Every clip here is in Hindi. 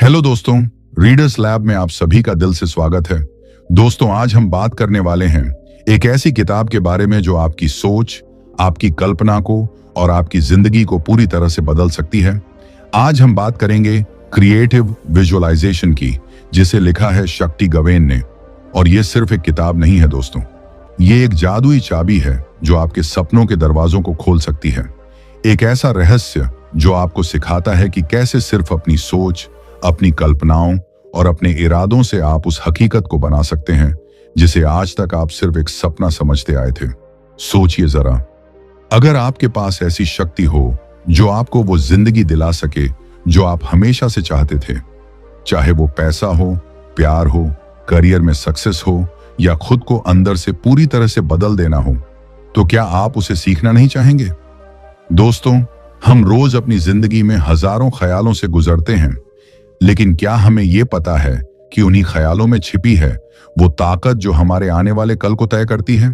हेलो दोस्तों, रीडर्स लैब में आप सभी का दिल से स्वागत है। दोस्तों, आज हम बात करने वाले हैं एक ऐसी किताब के बारे में जो आपकी सोच, आपकी कल्पना को और आपकी जिंदगी को पूरी तरह से बदल सकती है। आज हम बात करेंगे क्रिएटिव विजुअलाइजेशन की, जिसे लिखा है शक्ति गवेन ने। और ये सिर्फ एक किताब नहीं है दोस्तों, ये एक जादुई चाबी है जो आपके सपनों के दरवाजों को खोल सकती है। एक ऐसा रहस्य जो आपको सिखाता है कि कैसे सिर्फ अपनी सोच, अपनी कल्पनाओं और अपने इरादों से आप उस हकीकत को बना सकते हैं जिसे आज तक आप सिर्फ एक सपना समझते आए थे। सोचिए जरा, अगर आपके पास ऐसी शक्ति हो जो आपको वो जिंदगी दिला सके जो आप हमेशा से चाहते थे, चाहे वो पैसा हो, प्यार हो, करियर में सक्सेस हो या खुद को अंदर से पूरी तरह से बदल देना हो, तो क्या आप उसे सीखना नहीं चाहेंगे? दोस्तों, हम रोज अपनी जिंदगी में हजारों ख्यालों से गुजरते हैं, लेकिन क्या हमें यह पता है कि उन्हीं ख्यालों में छिपी है वो ताकत जो हमारे आने वाले कल को तय करती है?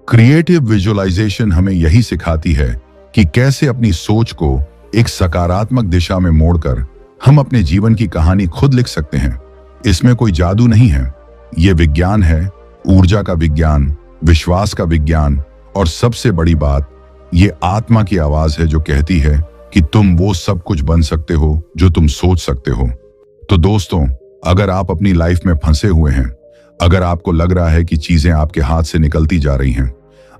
क्रिएटिव विजुअलाइजेशन हमें यही सिखाती है कि कैसे अपनी सोच को एक सकारात्मक दिशा में मोड़कर हम अपने जीवन की कहानी खुद लिख सकते हैं। इसमें कोई जादू नहीं है, ये विज्ञान है, ऊर्जा का विज्ञान, विश्वास का विज्ञान, और सबसे बड़ी बात, ये आत्मा की आवाज है जो कहती है कि तुम वो सब कुछ बन सकते हो जो तुम सोच सकते हो। तो दोस्तों, अगर आप अपनी लाइफ में फंसे हुए हैं, अगर आपको लग रहा है कि चीजें आपके हाथ से निकलती जा रही हैं,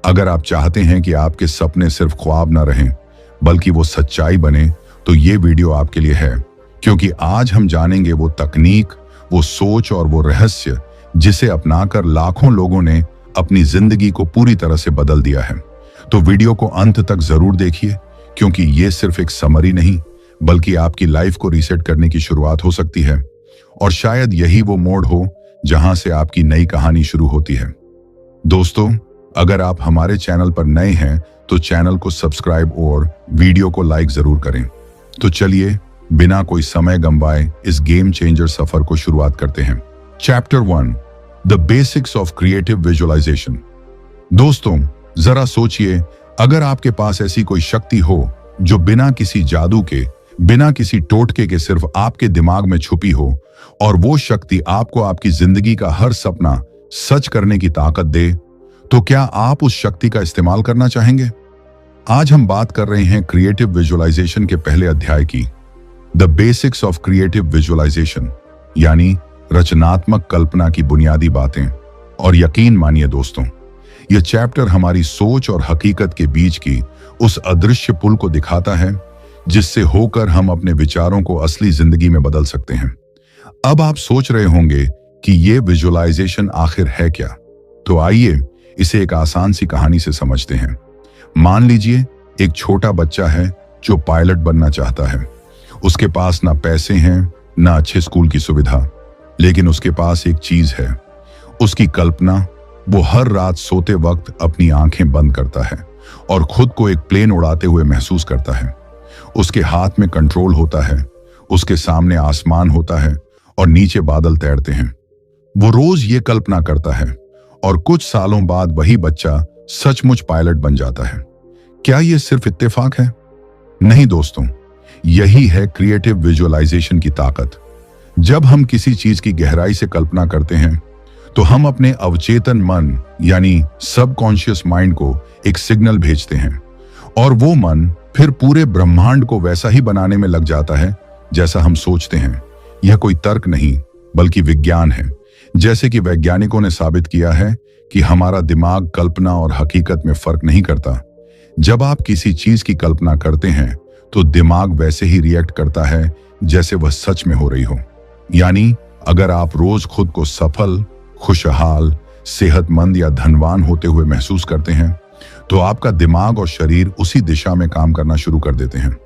अगर आप चाहते हैं कि आपके सपने सिर्फ ख्वाब ना रहें बल्कि वो सच्चाई बने, तो ये वीडियो आपके लिए है। क्योंकि आज हम जानेंगे वो तकनीक, वो सोच और वो रहस्य जिसे अपनाकर लाखों लोगों ने अपनी जिंदगी को पूरी तरह से बदल दिया है। तो वीडियो को अंत तक जरूर देखिए, क्योंकि ये सिर्फ एक समरी नहीं बल्कि आपकी लाइफ को रीसेट करने की शुरुआत हो सकती है। और शायद यही वो मोड़ हो जहां से आपकी नई कहानी शुरू होती है। दोस्तों, अगर आप हमारे चैनल पर नए हैं तो चैनल को सब्सक्राइब और वीडियो को लाइक जरूर करें। तो चलिए, बिना कोई समय गंवाए इस गेम चेंजर सफर को शुरुआत करते हैं। Chapter 1, the basics of creative visualization. दोस्तों, जरा सोचिए, अगर आपके पास ऐसी कोई शक्ति हो जो बिना किसी जादू के, बिना किसी टोटके के सिर्फ आपके दिमाग में छुपी हो, और वो शक्ति आपको आपकी जिंदगी का हर सपना सच करने की ताकत दे, तो क्या आप उस शक्ति का इस्तेमाल करना चाहेंगे? आज हम बात कर रहे हैं क्रिएटिव विजुअलाइजेशन के पहले अध्याय की, the basics of creative visualization, यानी रचनात्मक कल्पना की बुनियादी बातें। और यकीन मानिए दोस्तों, यह चैप्टर हमारी सोच और हकीकत के बीच की उस अदृश्य पुल को दिखाता है जिससे होकर हम अपने विचारों को असली जिंदगी में बदल सकते हैं। अब आप सोच रहे होंगे कि यह विजुअलाइजेशन आखिर है क्या? तो आइए इसे एक आसान सी कहानी से समझते हैं। मान लीजिए एक छोटा बच्चा है जो पायलट बनना चाहता है। उसके पास ना पैसे हैं, ना अच्छे स्कूल की सुविधा, लेकिन उसके पास एक चीज है, उसकी कल्पना। वो हर रात सोते वक्त अपनी आंखें बंद करता है और खुद को एक प्लेन उड़ाते हुए महसूस करता है। उसके हाथ में कंट्रोल होता है, उसके सामने आसमान होता है और नीचे बादल तैरते हैं। वो रोज ये कल्पना करता है और कुछ सालों बाद वही बच्चा सचमुच पायलट बन जाता है। क्या ये सिर्फ इत्तेफाक है? नहीं दोस्तों, यही है क्रिएटिव विजुअलाइजेशन की ताकत। जब हम किसी चीज की गहराई से कल्पना करते हैं तो हम अपने अवचेतन मन यानी सबकॉन्शियस माइंड को एक सिग्नल भेजते हैं, और वो मन फिर पूरे ब्रह्मांड को वैसा ही बनाने में लग जाता है जैसा हम सोचते हैं। यह कोई तर्क नहीं बल्कि विज्ञान है। जैसे कि वैज्ञानिकों ने साबित किया है कि हमारा दिमाग कल्पना और हकीकत में फर्क नहीं करता। जब आप किसी चीज की कल्पना करते हैं तो दिमाग वैसे ही रिएक्ट करता है जैसे वह सच में हो रही हो। यानी अगर आप रोज खुद को सफल, खुशहाल, सेहतमंद या धनवान होते हुए महसूस करते हैं, तो आपका दिमाग और शरीर उसी दिशा में काम करना शुरू कर देते हैं।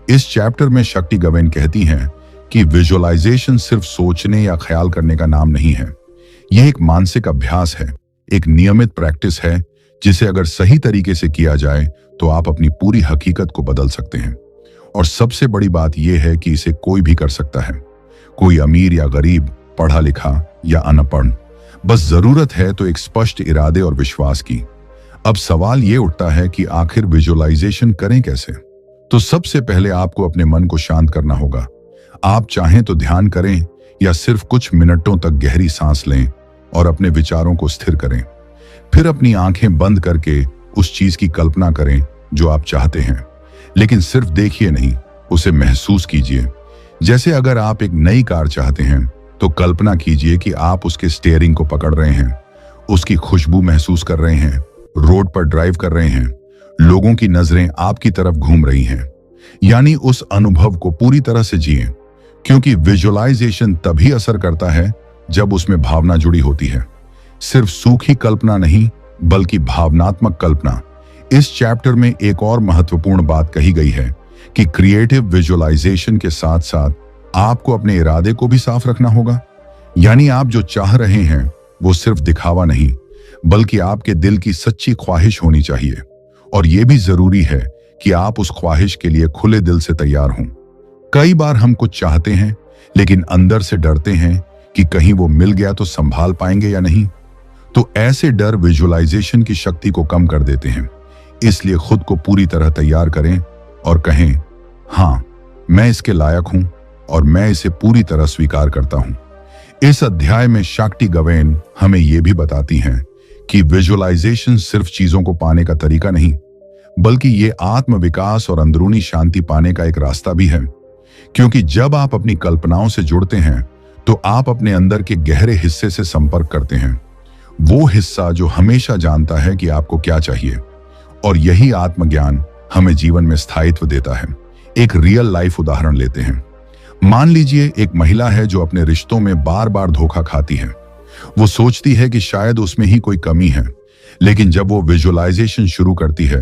इस चैप्टर में शक्ति गवेन कहती हैं कि विजुअलाइजेशन सिर्फ सोचने या ख्याल करने का नाम नहीं है। यह एक मानसिक अभ्यास है, एक नियमित प्रैक्टिस है जिसे अगर सही तरीके से किया जाए तो आप अपनी पूरी हकीकत को बदल सकते हैं। और सबसे बड़ी बात यह है कि इसे कोई भी कर सकता है, कोई अमीर या गरीब, पढ़ा लिखा या अनपढ़। बस जरूरत है तो एक स्पष्ट इरादे और विश्वास की। अब सवाल ये उठता है कि आखिर विजुअलाइजेशन करें कैसे? तो सबसे पहले आपको अपने मन को शांत करना होगा। आप चाहें तो ध्यान करें या सिर्फ कुछ मिनटों तक गहरी सांस लें और अपने विचारों को स्थिर करें। फिर अपनी आंखें बंद करके उस चीज की कल्पना करें जो आप चाहते हैं, लेकिन सिर्फ देखिए नहीं, उसे महसूस कीजिए। जैसे अगर आप एक नई कार चाहते हैं तो कल्पना कीजिए कि आप उसके स्टीयरिंग को पकड़ रहे हैं, उसकी खुशबू महसूस कर रहे हैं, रोड पर ड्राइव कर रहे हैं, लोगों की नजरें आपकी तरफ घूम रही हैं। यानी उस अनुभव को पूरी तरह से जिए, क्योंकि विजुअलाइजेशन तभी असर करता है जब उसमें भावना जुड़ी होती है। सिर्फ सूखी कल्पना नहीं, बल्कि भावनात्मक कल्पना। इस चैप्टर में एक और महत्वपूर्ण बात कही गई है कि क्रिएटिव विजुअलाइजेशन के साथ साथ आपको अपने इरादे को भी साफ रखना होगा। यानी आप जो चाह रहे हैं वो सिर्फ दिखावा नहीं, बल्कि आपके दिल की सच्ची ख्वाहिश होनी चाहिए। और यह भी जरूरी है कि आप उस ख्वाहिश के लिए खुले दिल से तैयार हों। कई बार हम कुछ चाहते हैं लेकिन अंदर से डरते हैं कि कहीं वो मिल गया तो संभाल पाएंगे या नहीं। तो ऐसे डर विजुअलाइजेशन की शक्ति को कम कर देते हैं। इसलिए खुद को पूरी तरह तैयार करें और कहें, हाँ, मैं इसके लायक हूं और मैं इसे पूरी तरह स्वीकार करता हूं। इस अध्याय में शाक्टी गवेन हमें यह भी बताती हैं कि विजुअलाइजेशन सिर्फ चीजों को पाने का तरीका नहीं, बल्कि ये आत्मविकास और अंदरूनी शांति पाने का एक रास्ता भी है। क्योंकि जब आप अपनी कल्पनाओं से जुड़ते हैं तो आप अपने अंदर के गहरे हिस्से से संपर्क करते हैं, वो हिस्सा जो हमेशा जानता है कि आपको क्या चाहिए। और यही आत्मज्ञान हमें जीवन में स्थायित्व देता है। एक रियल लाइफ उदाहरण लेते हैं। मान लीजिए एक महिला है जो अपने रिश्तों में बार बार धोखा खाती है। वो सोचती है कि शायद उसमें ही कोई कमी है, लेकिन जब वो विजुअलाइजेशन शुरू करती है,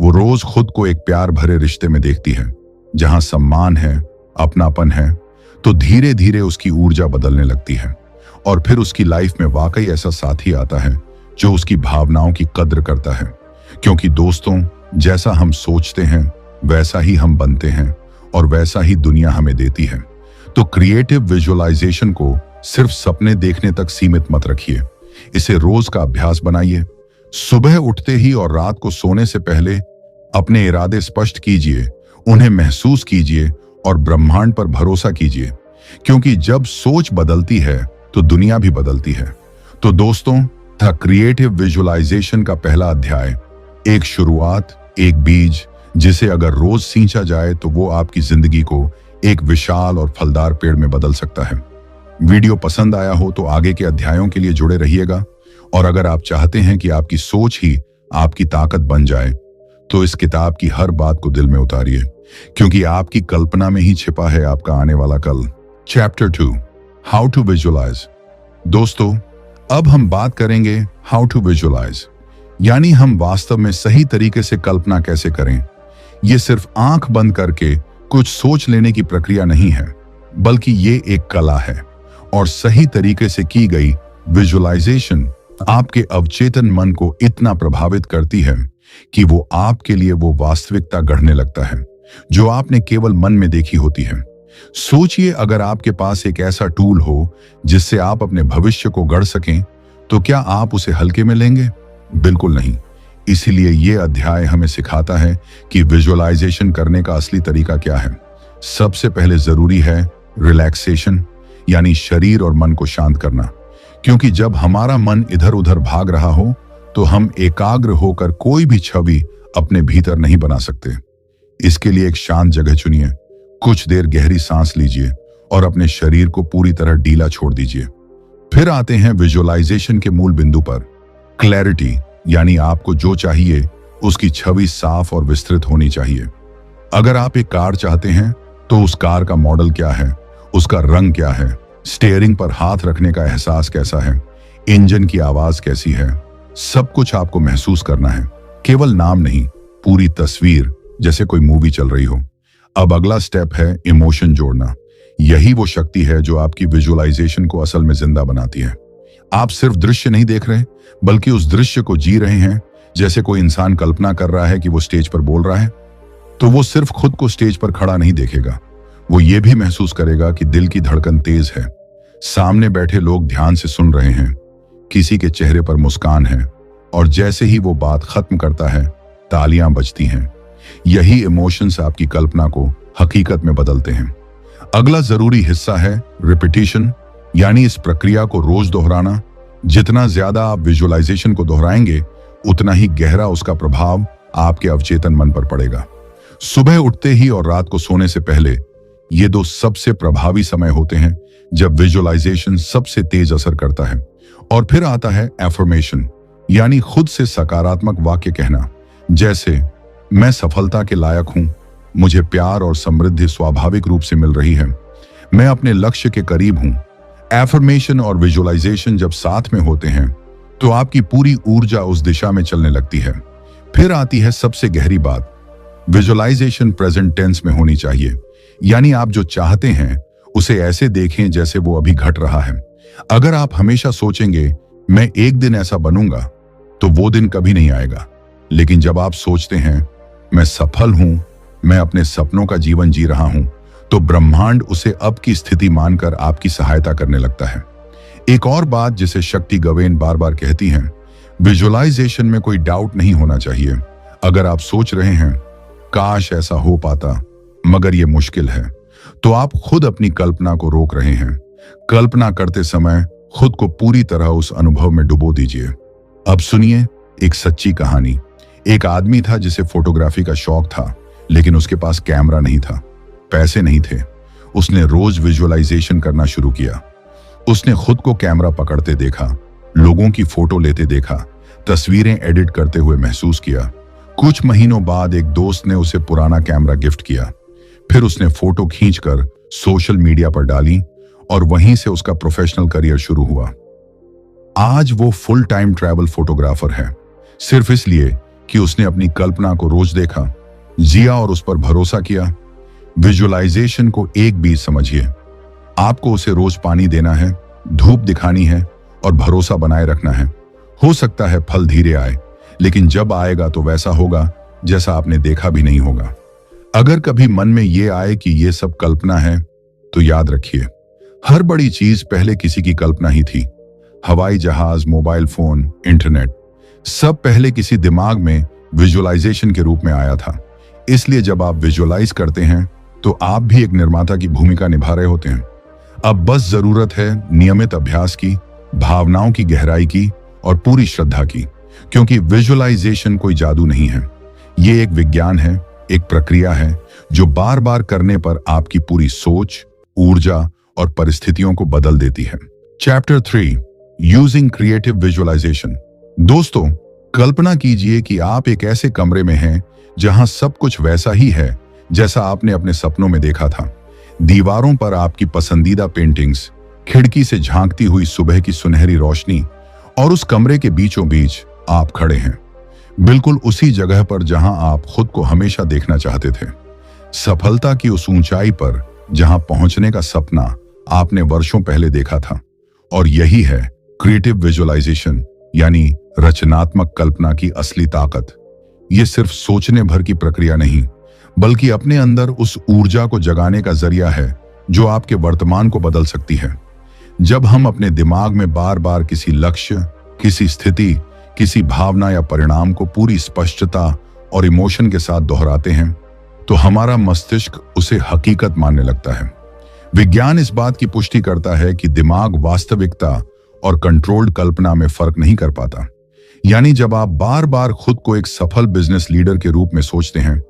वो रोज खुद को एक प्यार भरे रिश्ते में देखती है जहां सम्मान है, अपनापन है, तो धीरे धीरे उसकी ऊर्जा बदलने लगती है। और फिर उसकी लाइफ में वाकई ऐसा साथी आता है जो उसकी भावनाओं की कद्र करता है। क्योंकि दोस्तों, जैसा हम सोचते हैं वैसा ही हम बनते हैं और वैसा ही दुनिया हमें देती है। तो क्रिएटिव विजुअलाइजेशन को सिर्फ सपने देखने तक सीमित मत रखिए, इसे रोज का अभ्यास बनाइए। सुबह उठते ही और रात को सोने से पहले अपने इरादे स्पष्ट कीजिए, उन्हें महसूस कीजिए और ब्रह्मांड पर भरोसा कीजिए। क्योंकि जब सोच बदलती है तो दुनिया भी बदलती है। तो दोस्तों, था क्रिएटिव विजुअलाइजेशन का पहला अध्याय, एक शुरुआत, एक बीज जिसे अगर रोज सींचा जाए तो वो आपकी जिंदगी को एक विशाल और फलदार पेड़ में बदल सकता है। वीडियो पसंद आया हो तो आगे के अध्यायों के लिए जुड़े रहिएगा। और अगर आप चाहते हैं कि आपकी सोच ही आपकी ताकत बन जाए तो इस किताब की हर बात को दिल में उतारिए, क्योंकि आपकी कल्पना में ही छिपा है आपका आने वाला कल। Chapter 2, how to visualize. दोस्तों, अब हम बात करेंगे हाउ टू विजुअलाइज, यानी हम वास्तव में सही तरीके से कल्पना कैसे करें। यह सिर्फ आंख बंद करके कुछ सोच लेने की प्रक्रिया नहीं है, बल्कि ये एक कला है। और सही तरीके से की गई विजुअलाइजेशन आपके अवचेतन मन को इतना प्रभावित करती है कि वो आपके लिए वो वास्तविकता गढ़ने लगता है जो आपने केवल मन में देखी होती है। सोचिए, अगर आपके पास एक ऐसा टूल हो जिससे आप अपने भविष्य को गढ़ सकें, तो क्या आप उसे हल्के में लेंगे? बिल्कुल नहीं। इसीलिए यह अध्याय हमें सिखाता है कि विजुअलाइजेशन करने का असली तरीका क्या है। सबसे पहले जरूरी है रिलैक्सेशन, यानी शरीर और मन को शांत करना। क्योंकि जब हमारा मन इधर उधर भाग रहा हो तो हम एकाग्र होकर कोई भी छवि अपने भीतर नहीं बना सकते। इसके लिए एक शांत जगह चुनिए, कुछ देर गहरी सांस लीजिए और अपने शरीर को पूरी तरह ढीला छोड़ दीजिए। फिर आते हैं विजुअलाइजेशन के मूल बिंदु पर, क्लैरिटी, यानी आपको जो चाहिए उसकी छवि साफ और विस्तृत होनी चाहिए। अगर आप एक कार चाहते हैं तो उस कार का मॉडल क्या है, उसका रंग क्या है, स्टीयरिंग पर हाथ रखने का एहसास कैसा है, इंजन की आवाज कैसी है, सब कुछ आपको महसूस करना है। केवल नाम नहीं, पूरी तस्वीर, जैसे कोई मूवी चल रही हो। अब अगला स्टेप है इमोशन जोड़ना। यही वो शक्ति है जो आपकी विजुअलाइजेशन को असल में जिंदा बनाती है। आप सिर्फ दृश्य नहीं देख रहे, बल्कि उस दृश्य को जी रहे हैं। जैसे कोई इंसान कल्पना कर रहा है कि वो स्टेज पर बोल रहा है, तो वो सिर्फ खुद को स्टेज पर खड़ा नहीं देखेगा, वो ये भी महसूस करेगा कि दिल की धड़कन तेज है, सामने बैठे लोग ध्यान से सुन रहे हैं, किसी के चेहरे पर मुस्कान है, और जैसे ही वो बात खत्म करता है, तालियां बजती हैं। यही इमोशंस आपकी कल्पना को हकीकत में बदलते हैं। अगला जरूरी हिस्सा है रिपीटिशन, यानी इस प्रक्रिया को रोज दोहराना। जितना ज्यादा आप विजुअलाइजेशन को दोहराएंगे, उतना ही गहरा उसका प्रभाव आपके अवचेतन मन पर पड़ेगा। सुबह उठते ही और रात को सोने से पहले ये दो सबसे प्रभावी समय होते हैं जब विजुअलाइजेशन सबसे तेज असर करता है। और फिर आता है एफर्मेशन, यानी खुद से सकारात्मक वाक्य कहना, जैसे मैं सफलता के लायक हूं, मुझे प्यार और समृद्धि स्वाभाविक रूप से मिल रही है, मैं अपने लक्ष्य के करीब हूं। एफर्मेशन और विजुअलाइजेशन जब साथ में होते हैं तो आपकी पूरी ऊर्जा उस दिशा में चलने लगती है। फिर आती है सबसे गहरी बात, विजुअलाइजेशन प्रेजेंट टेंस में होनी चाहिए, यानी आप जो चाहते हैं उसे ऐसे देखें जैसे वो अभी घट रहा है। अगर आप हमेशा सोचेंगे मैं एक दिन ऐसा बनूंगा, तो वो दिन कभी नहीं आएगा। लेकिन जब आप सोचते हैं मैं सफल हूं, मैं अपने सपनों का जीवन जी रहा हूं, तो ब्रह्मांड उसे अब की स्थिति मानकर आपकी सहायता करने लगता है। एक और बात जिसे शक्ति गवेन बार बार कहती हैं, विजुअलाइजेशन में कोई डाउट नहीं होना चाहिए। अगर आप सोच रहे हैं काश ऐसा हो पाता मगर यह मुश्किल है, तो आप खुद अपनी कल्पना को रोक रहे हैं। कल्पना करते समय खुद को पूरी तरह उस अनुभव में डुबो दीजिए। अब सुनिए एक सच्ची कहानी। एक आदमी था जिसे फोटोग्राफी का शौक था, लेकिन उसके पास कैमरा नहीं था, पैसे नहीं थे। उसने रोज विजुअलाइजेशन करना शुरू किया। उसने खुद को कैमरा पकड़ते देखा, लोगों की फोटो लेते देखा, तस्वीरें एडिट करते हुए महसूस किया। कुछ महीनों बाद एक दोस्त ने उसे पुराना कैमरा गिफ्ट किया। फिर उसने फोटो खींचकर सोशल मीडिया पर डाली और वहीं से उसका प्रोफेशनल करियर शुरू हुआ। आज वो फुल टाइम ट्रैवल फोटोग्राफर है, सिर्फ इसलिए कि उसने अपनी कल्पना को रोज देखा, जिया और उस पर भरोसा किया। विजुअलाइजेशन को एक बीज समझिए, आपको उसे रोज पानी देना है, धूप दिखानी है और भरोसा बनाए रखना है। हो सकता है फल धीरे आए, लेकिन जब आएगा तो वैसा होगा जैसा आपने देखा भी नहीं होगा। अगर कभी मन में ये आए कि ये सब कल्पना है, तो याद रखिए हर बड़ी चीज पहले किसी की कल्पना ही थी। हवाई जहाज, मोबाइल फोन, इंटरनेट, सब पहले किसी दिमाग में विजुअलाइजेशन के रूप में आया था। इसलिए जब आप विजुअलाइज करते हैं तो आप भी एक निर्माता की भूमिका निभा रहे होते हैं। अब बस जरूरत है नियमित अभ्यास की, भावनाओं की गहराई की और पूरी श्रद्धा की, क्योंकि विजुअलाइजेशन कोई जादू नहीं है। ये एक विज्ञान है, एक प्रक्रिया है जो बार बार करने पर आपकी पूरी सोच, ऊर्जा और परिस्थितियों को बदल देती है। Chapter 3, using creative visualization. दोस्तों, कल्पना कीजिए कि आप एक ऐसे कमरे में हैं जहां सब कुछ वैसा ही है जैसा आपने अपने सपनों में देखा था। दीवारों पर आपकी पसंदीदा पेंटिंग्स, खिड़की से झांकती हुई सुबह की सुनहरी रोशनी, और उस कमरे के बीचों बीच आप खड़े हैं, बिल्कुल उसी जगह पर जहां आप खुद को हमेशा देखना चाहते थे। सफलता की उस ऊंचाई पर जहां पहुंचने का सपना आपने वर्षों पहले देखा था। और यही है क्रिएटिव विजुअलाइजेशन, यानी रचनात्मक कल्पना की असली ताकत। यह सिर्फ सोचने भर की प्रक्रिया नहीं, बल्कि अपने अंदर उस ऊर्जा को जगाने का जरिया है जो आपके वर्तमान को बदल सकती है। जब हम अपने दिमाग में बार बार किसी लक्ष्य, किसी स्थिति, किसी भावना या परिणाम को पूरी स्पष्टता और इमोशन के साथ दोहराते हैं, तो हमारा मस्तिष्क उसे हकीकत मानने लगता है। विज्ञान इस बात की पुष्टि करता है कि दिमाग वास्तविकता और कंट्रोल्ड कल्पना में फर्क नहीं कर पाता। यानी जब आप बार बार खुद को एक सफल बिजनेस लीडर के रूप में सोचते हैं,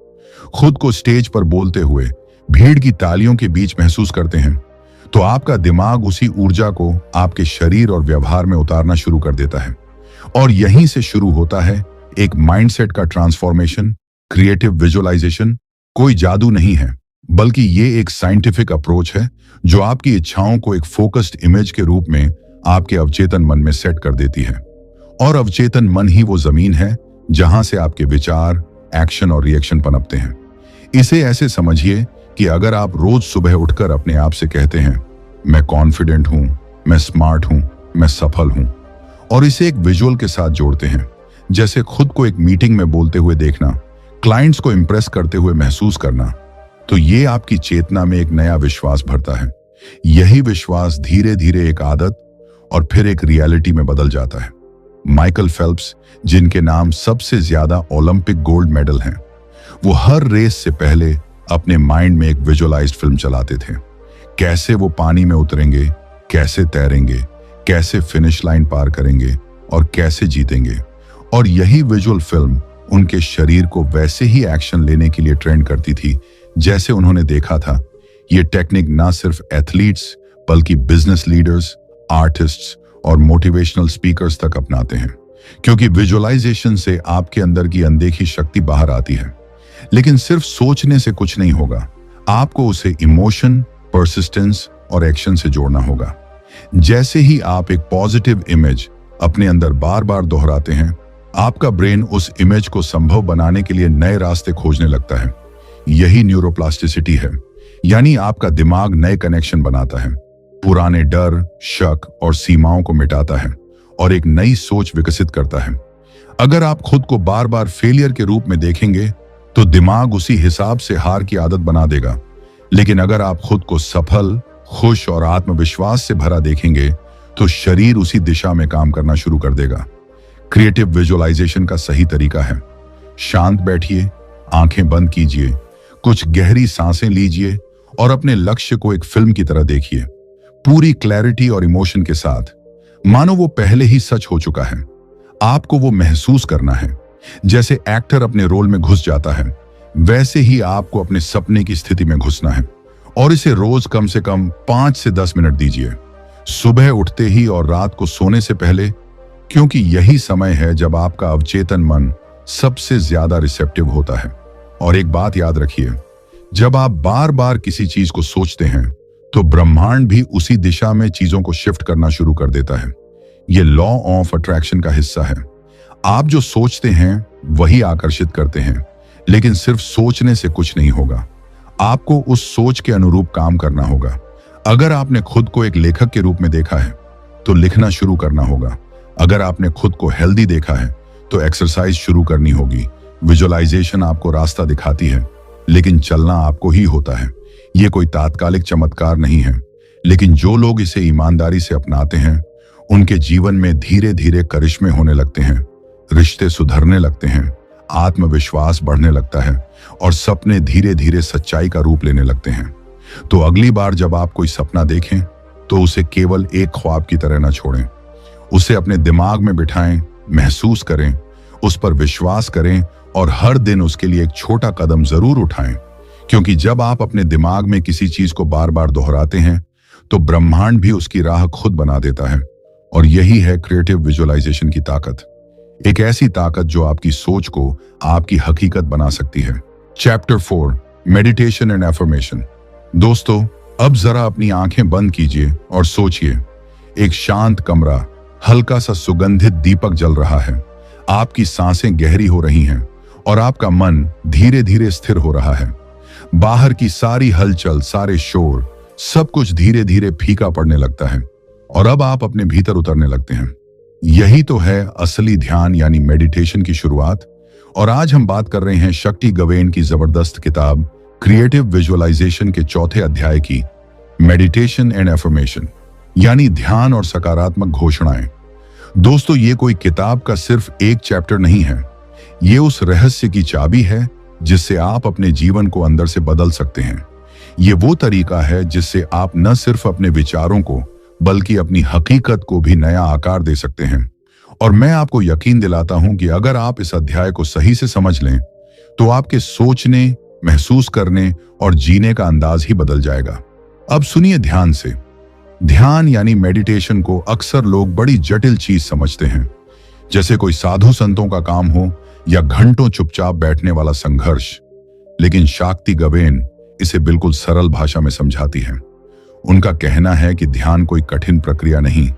खुद को स्टेज पर बोलते हुए भीड़ की तालियों के बीच महसूस करते हैं, तो आपका दिमाग उसी ऊर्जा को आपके शरीर और व्यवहार में उतारना शुरू कर देता है। और यहीं से शुरू होता है एक माइंडसेट का ट्रांसफॉर्मेशन। क्रिएटिव विजुअलाइजेशन कोई जादू नहीं है, बल्कि ये एक साइंटिफिक अप्रोच है जो आपकी इच्छाओं को एक फोकस्ड इमेज के रूप में आपके अवचेतन मन में सेट कर देती है। और अवचेतन मन ही वो जमीन है जहां से आपके विचार, एक्शन और रिएक्शन पनपते हैं। इसे ऐसे समझिए कि अगर आप रोज सुबह उठकर अपने आप से कहते हैं मैं कॉन्फिडेंट हूं, मैं स्मार्ट हूं, मैं सफल हूं, और इसे एक विजुअल के साथ जोड़ते हैं, जैसे खुद को एक मीटिंग में बोलते हुए देखना, क्लाइंट्स को इंप्रेस करते हुए महसूस करना, तो ये आपकी चेतना में एक नया विश्वास भरता है। यही विश्वास धीरे धीरे एक आदत और फिर एक रियलिटी में बदल जाता है। माइकल फेल्प्स, जिनके नाम सबसे ज्यादा ओलंपिक गोल्ड मेडल हैं, वो हर रेस से पहले अपने माइंड में एक विजुअलाइज्ड फिल्म चलाते थे। कैसे वो पानी में उतरेंगे, कैसे तैरेंगे, कैसे फिनिश लाइन पार करेंगे और कैसे जीतेंगे। और यही विजुअल फिल्म उनके शरीर को वैसे ही एक्शन लेने के लिए ट्रेंड करती थी जैसे उन्होंने देखा था। ये टेक्निक ना सिर्फ एथलीट्स बल्कि बिजनेस लीडर्स, आर्टिस्ट्स और मोटिवेशनल स्पीकर्स तक अपनाते हैं, क्योंकि विजुअलाइजेशन से आपके अंदर की अनदेखी शक्ति बाहर आती है। लेकिन सिर्फ सोचने से कुछ नहीं होगा, आपको उसे इमोशन, परसिस्टेंस और एक्शन से जोड़ना होगा। जैसे ही आप एक पॉजिटिव इमेज अपने अंदर बार बार दोहराते हैं, आपका ब्रेन उस इमेज को संभव बनाने के लिए नए रास्ते खोजने लगता है। यही न्यूरोप्लास्टिसिटी है, यानी आपका दिमाग नए कनेक्शन बनाता है, पुराने डर, शक और सीमाओं को मिटाता है और एक नई सोच विकसित करता है। अगर आप खुद को बार बार फेलियर के रूप में देखेंगे तो दिमाग उसी हिसाब से हार की आदत बना देगा। लेकिन अगर आप खुद को सफल, खुश और आत्मविश्वास से भरा देखेंगे तो शरीर उसी दिशा में काम करना शुरू कर देगा। क्रिएटिव विजुअलाइजेशन का सही तरीका है, शांत बैठिए, आंखें बंद कीजिए, कुछ गहरी सांसें लीजिए और अपने लक्ष्य को एक फिल्म की तरह देखिए, पूरी क्लैरिटी और इमोशन के साथ, मानो वो पहले ही सच हो चुका है। आपको वो महसूस करना है जैसे एक्टर अपने रोल में घुस जाता है, वैसे ही आपको अपने सपने की स्थिति में घुसना है। और इसे रोज कम से कम 5 से 10 मिनट दीजिए, सुबह उठते ही और रात को सोने से पहले, क्योंकि यही समय है जब आपका अवचेतन मन सबसे ज्यादा रिसेप्टिव होता है। और एक बात याद रखिए, जब आप बार बार किसी चीज को सोचते हैं तो ब्रह्मांड भी उसी दिशा में चीजों को शिफ्ट करना शुरू कर देता है। यह लॉ ऑफ अट्रैक्शन का हिस्सा है। आप जो सोचते हैं वही आकर्षित करते हैं, लेकिन सिर्फ सोचने से कुछ नहीं होगा, आपको उस सोच के अनुरूप काम करना होगा। अगर आपने खुद को एक लेखक के रूप में देखा है तो लिखना शुरू करना होगा। अगर आपने खुद को हेल्दी देखा है तो एक्सरसाइज शुरू करनी होगी। विजुअलाइजेशन आपको रास्ता दिखाती है, लेकिन चलना आपको ही होता है। यह कोई तात्कालिक चमत्कार नहीं है, लेकिन जो लोग इसे ईमानदारी से अपनाते हैं उनके जीवन में धीरे धीरे करिश्मे होने लगते हैं, रिश्ते सुधरने लगते हैं, आत्मविश्वास बढ़ने लगता है और सपने धीरे धीरे सच्चाई का रूप लेने लगते हैं। तो अगली बार जब आप कोई सपना देखें तो उसे केवल एक ख्वाब की तरह न छोड़ें, उसे अपने दिमाग में बिठाएं, महसूस करें, उस पर विश्वास करें और हर दिन उसके लिए एक छोटा कदम जरूर उठाएं। क्योंकि जब आप अपने दिमाग में किसी चीज को बार बार दोहराते हैं तो ब्रह्मांड भी उसकी राह खुद बना देता है। और यही है क्रिएटिव विजुअलाइजेशन की ताकत, एक ऐसी ताकत जो आपकी सोच को आपकी हकीकत बना सकती है। Chapter 4, meditation and affirmation. दोस्तों, अब जरा अपनी आंखें बंद कीजिए और सोचिए, एक शांत कमरा, हल्का सा सुगंधित दीपक जल रहा है, आपकी सांसें गहरी हो रही हैं और आपका मन धीरे धीरे स्थिर हो रहा है। बाहर की सारी हलचल, सारे शोर, सब कुछ धीरे धीरे फीका पड़ने लगता है और अब आप अपने भीतर उतरने लगते हैं। यही तो है असली ध्यान यानी मेडिटेशन की शुरुआत। और आज हम बात कर रहे हैं शक्ति गवेन की जबरदस्त किताब क्रिएटिव विजुअलाइजेशन के 4थे अध्याय की, मेडिटेशन एंड एफर्मेशन, यानी ध्यान और सकारात्मक घोषणाएं। दोस्तों, ये कोई किताब का सिर्फ एक चैप्टर नहीं है, ये उस रहस्य की चाबी है जिससे आप अपने जीवन को अंदर से बदल सकते हैं। ये वो तरीका है जिससे आप न सिर्फ अपने विचारों को बल्कि अपनी हकीकत को भी नया आकार दे सकते हैं। और मैं आपको यकीन दिलाता हूं कि अगर आप इस अध्याय को सही से समझ लें तो आपके सोचने, महसूस करने और जीने का अंदाज ही बदल जाएगा। अब सुनिए ध्यान से। ध्यान यानी मेडिटेशन को अक्सर लोग बड़ी जटिल चीज समझते हैं, जैसे कोई साधु संतों का काम हो या घंटों चुपचाप बैठने वाला संघर्ष। लेकिन शक्ति गवेन इसे बिल्कुल सरल भाषा में समझाती है। उनका कहना है कि ध्यान कोई कठिन प्रक्रिया नहीं,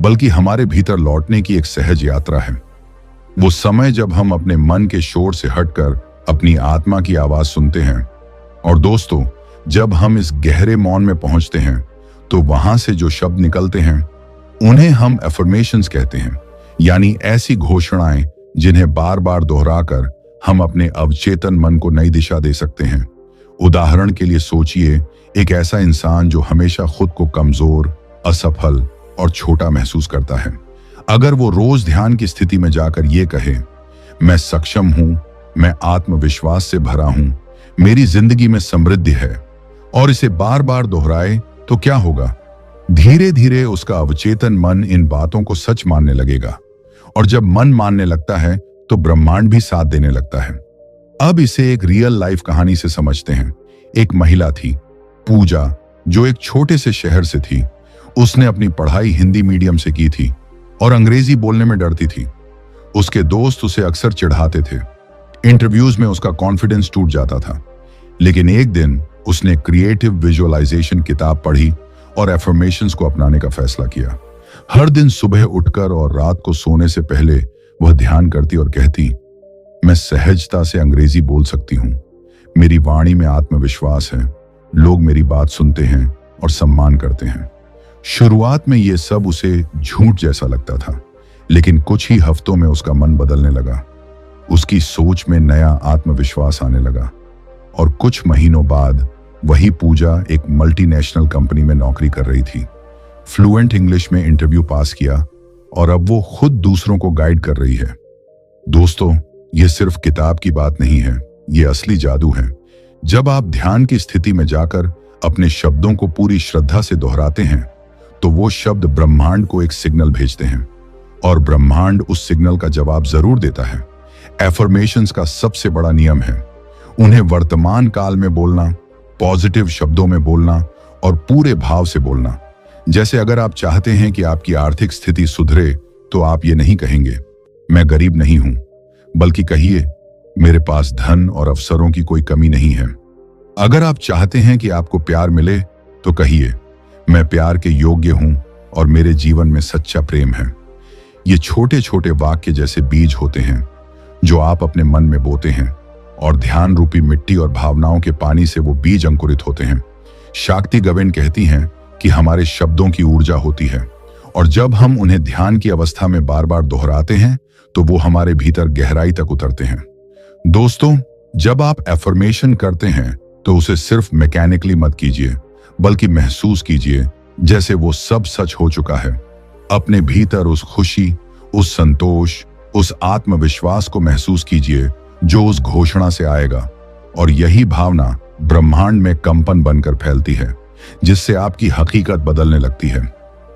बल्कि हमारे भीतर लौटने की एक सहज यात्रा है। वो समय जब हम अपने मन के शोर से हटकर अपनी आत्मा की आवाज सुनते हैं। और दोस्तों, जब हम इस गहरे मौन में पहुंचते हैं तो वहां से जो शब्द निकलते हैं उन्हें हम एफर्मेशंस कहते हैं, यानी ऐसी घोषणाएं जिन्हें बार बार दोहराकर हम अपने अवचेतन मन को नई दिशा दे सकते हैं। उदाहरण के लिए सोचिए, एक ऐसा इंसान जो हमेशा खुद को कमजोर, असफल और छोटा महसूस करता है। अगर वो रोज ध्यान की स्थिति में जाकर ये कहे, मैं सक्षम हूं, मैं आत्मविश्वास से भरा हूं, मेरी जिंदगी में समृद्धि है, और इसे बार बार दोहराए, तो क्या होगा? धीरे धीरे उसका अवचेतन मन इन बातों को सच मानने लगेगा, और जब मन मानने लगता है तो ब्रह्मांड भी साथ देने लगता है। अब इसे एक रियल लाइफ कहानी से समझते हैं। एक महिला थी, पूजा, जो एक छोटे से शहर से थी। उसने अपनी पढ़ाई हिंदी मीडियम से की थी और अंग्रेजी बोलने में डरती थी। उसके दोस्त उसे अक्सर चिढ़ाते थे। इंटरव्यूज में उसका कॉन्फिडेंस टूट जाता था। लेकिन एक दिन उसने क्रिएटिव विजुअलाइजेशन किताब पढ़ी और एफर्मेशंस को अपनाने का फैसला किया। हर दिन सुबह उठकर और रात को सोने से पहले वह ध्यान करती और कहती, मैं सहजता से अंग्रेजी बोल सकती हूँ, मेरी वाणी में आत्मविश्वास है, लोग मेरी बात सुनते हैं और सम्मान करते हैं। शुरुआत में यह सब उसे झूठ जैसा लगता था, लेकिन कुछ ही हफ्तों में उसका मन बदलने लगा। उसकी सोच में नया आत्मविश्वास आने लगा और कुछ महीनों बाद वही पूजा एक मल्टीनेशनल कंपनी में नौकरी कर रही थी। फ्लुएंट इंग्लिश में इंटरव्यू पास किया और अब वो खुद दूसरों को गाइड कर रही है। दोस्तों, ये सिर्फ किताब की बात नहीं है, ये असली जादू है। जब आप ध्यान की स्थिति में जाकर अपने शब्दों को पूरी श्रद्धा से दोहराते हैं तो वो शब्द ब्रह्मांड को एक सिग्नल भेजते हैं और ब्रह्मांड उस सिग्नल का जवाब जरूर देता है। एफर्मेशंस का सबसे बड़ा नियम है उन्हें वर्तमान काल में बोलना, पॉजिटिव शब्दों में बोलना और पूरे भाव से बोलना। जैसे अगर आप चाहते हैं कि आपकी आर्थिक स्थिति सुधरे तो आप ये नहीं कहेंगे, मैं गरीब नहीं हूं, बल्कि कहिए, मेरे पास धन और अवसरों की कोई कमी नहीं है। अगर आप चाहते हैं कि आपको प्यार मिले तो कहिए, मैं प्यार के योग्य हूं और मेरे जीवन में सच्चा प्रेम है। ये छोटे छोटे वाक्य जैसे बीज होते हैं जो आप अपने मन में बोते हैं और ध्यान रूपी मिट्टी और भावनाओं के पानी से वो बीज अंकुरित होते हैं। शाक्ति गवेन कहती हैं कि हमारे शब्दों की ऊर्जा होती है और जब हम उन्हें ध्यान की अवस्था में बार बार दोहराते हैं तो वो हमारे भीतर गहराई तक उतरते हैं। दोस्तों, जब आप एफर्मेशन करते हैं तो उसे सिर्फ मैकेनिकली मत कीजिए, बल्कि महसूस कीजिए जैसे वो सब सच हो चुका है। अपने भीतर उस खुशी, उस संतोष, उस आत्मविश्वास को महसूस कीजिए जो उस घोषणा से आएगा, और यही भावना ब्रह्मांड में कंपन बनकर फैलती है, जिससे आपकी हकीकत बदलने लगती है।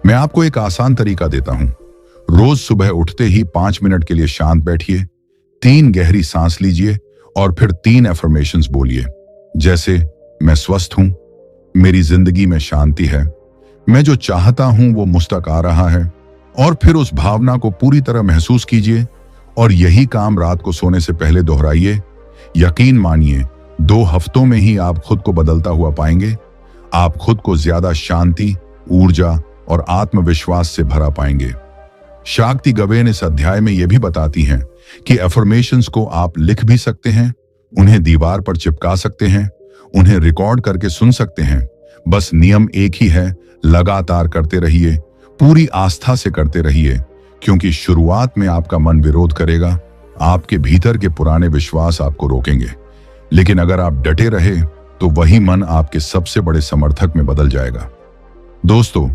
मैं आपको एक आसान तरीका देता हूं। रोज सुबह उठते ही 5 मिनट के लिए शांत बैठिए, 3 गहरी सांस लीजिए और फिर 3 एफर्मेशंस बोलिए, जैसे मैं स्वस्थ हूं, मेरी जिंदगी में शांति है, मैं जो चाहता हूं वो मुझ तक आ रहा है। और फिर उस भावना को पूरी तरह महसूस कीजिए और यही काम रात को सोने से पहले दोहराइए। यकीन मानिए, 2 हफ्तों में ही आप खुद को बदलता हुआ पाएंगे। आप खुद को ज्यादा शांति, ऊर्जा और आत्मविश्वास से भरा पाएंगे। शाक्ति गवेन इस अध्याय में यह भी बताती हैं कि एफर्मेशंस को आप लिख भी सकते हैं, उन्हें दीवार पर चिपका सकते हैं, उन्हें रिकॉर्ड करके सुन सकते हैं। बस नियम एक ही है, लगातार करते रहिए, पूरी आस्था से करते रहिए, क्योंकि शुरुआत में आपका मन विरोध करेगा, आपके भीतर के पुराने विश्वास आपको रोकेंगे। लेकिन अगर आप डटे रहे तो वही मन आपके सबसे बड़े समर्थक में बदल जाएगा। दोस्तों,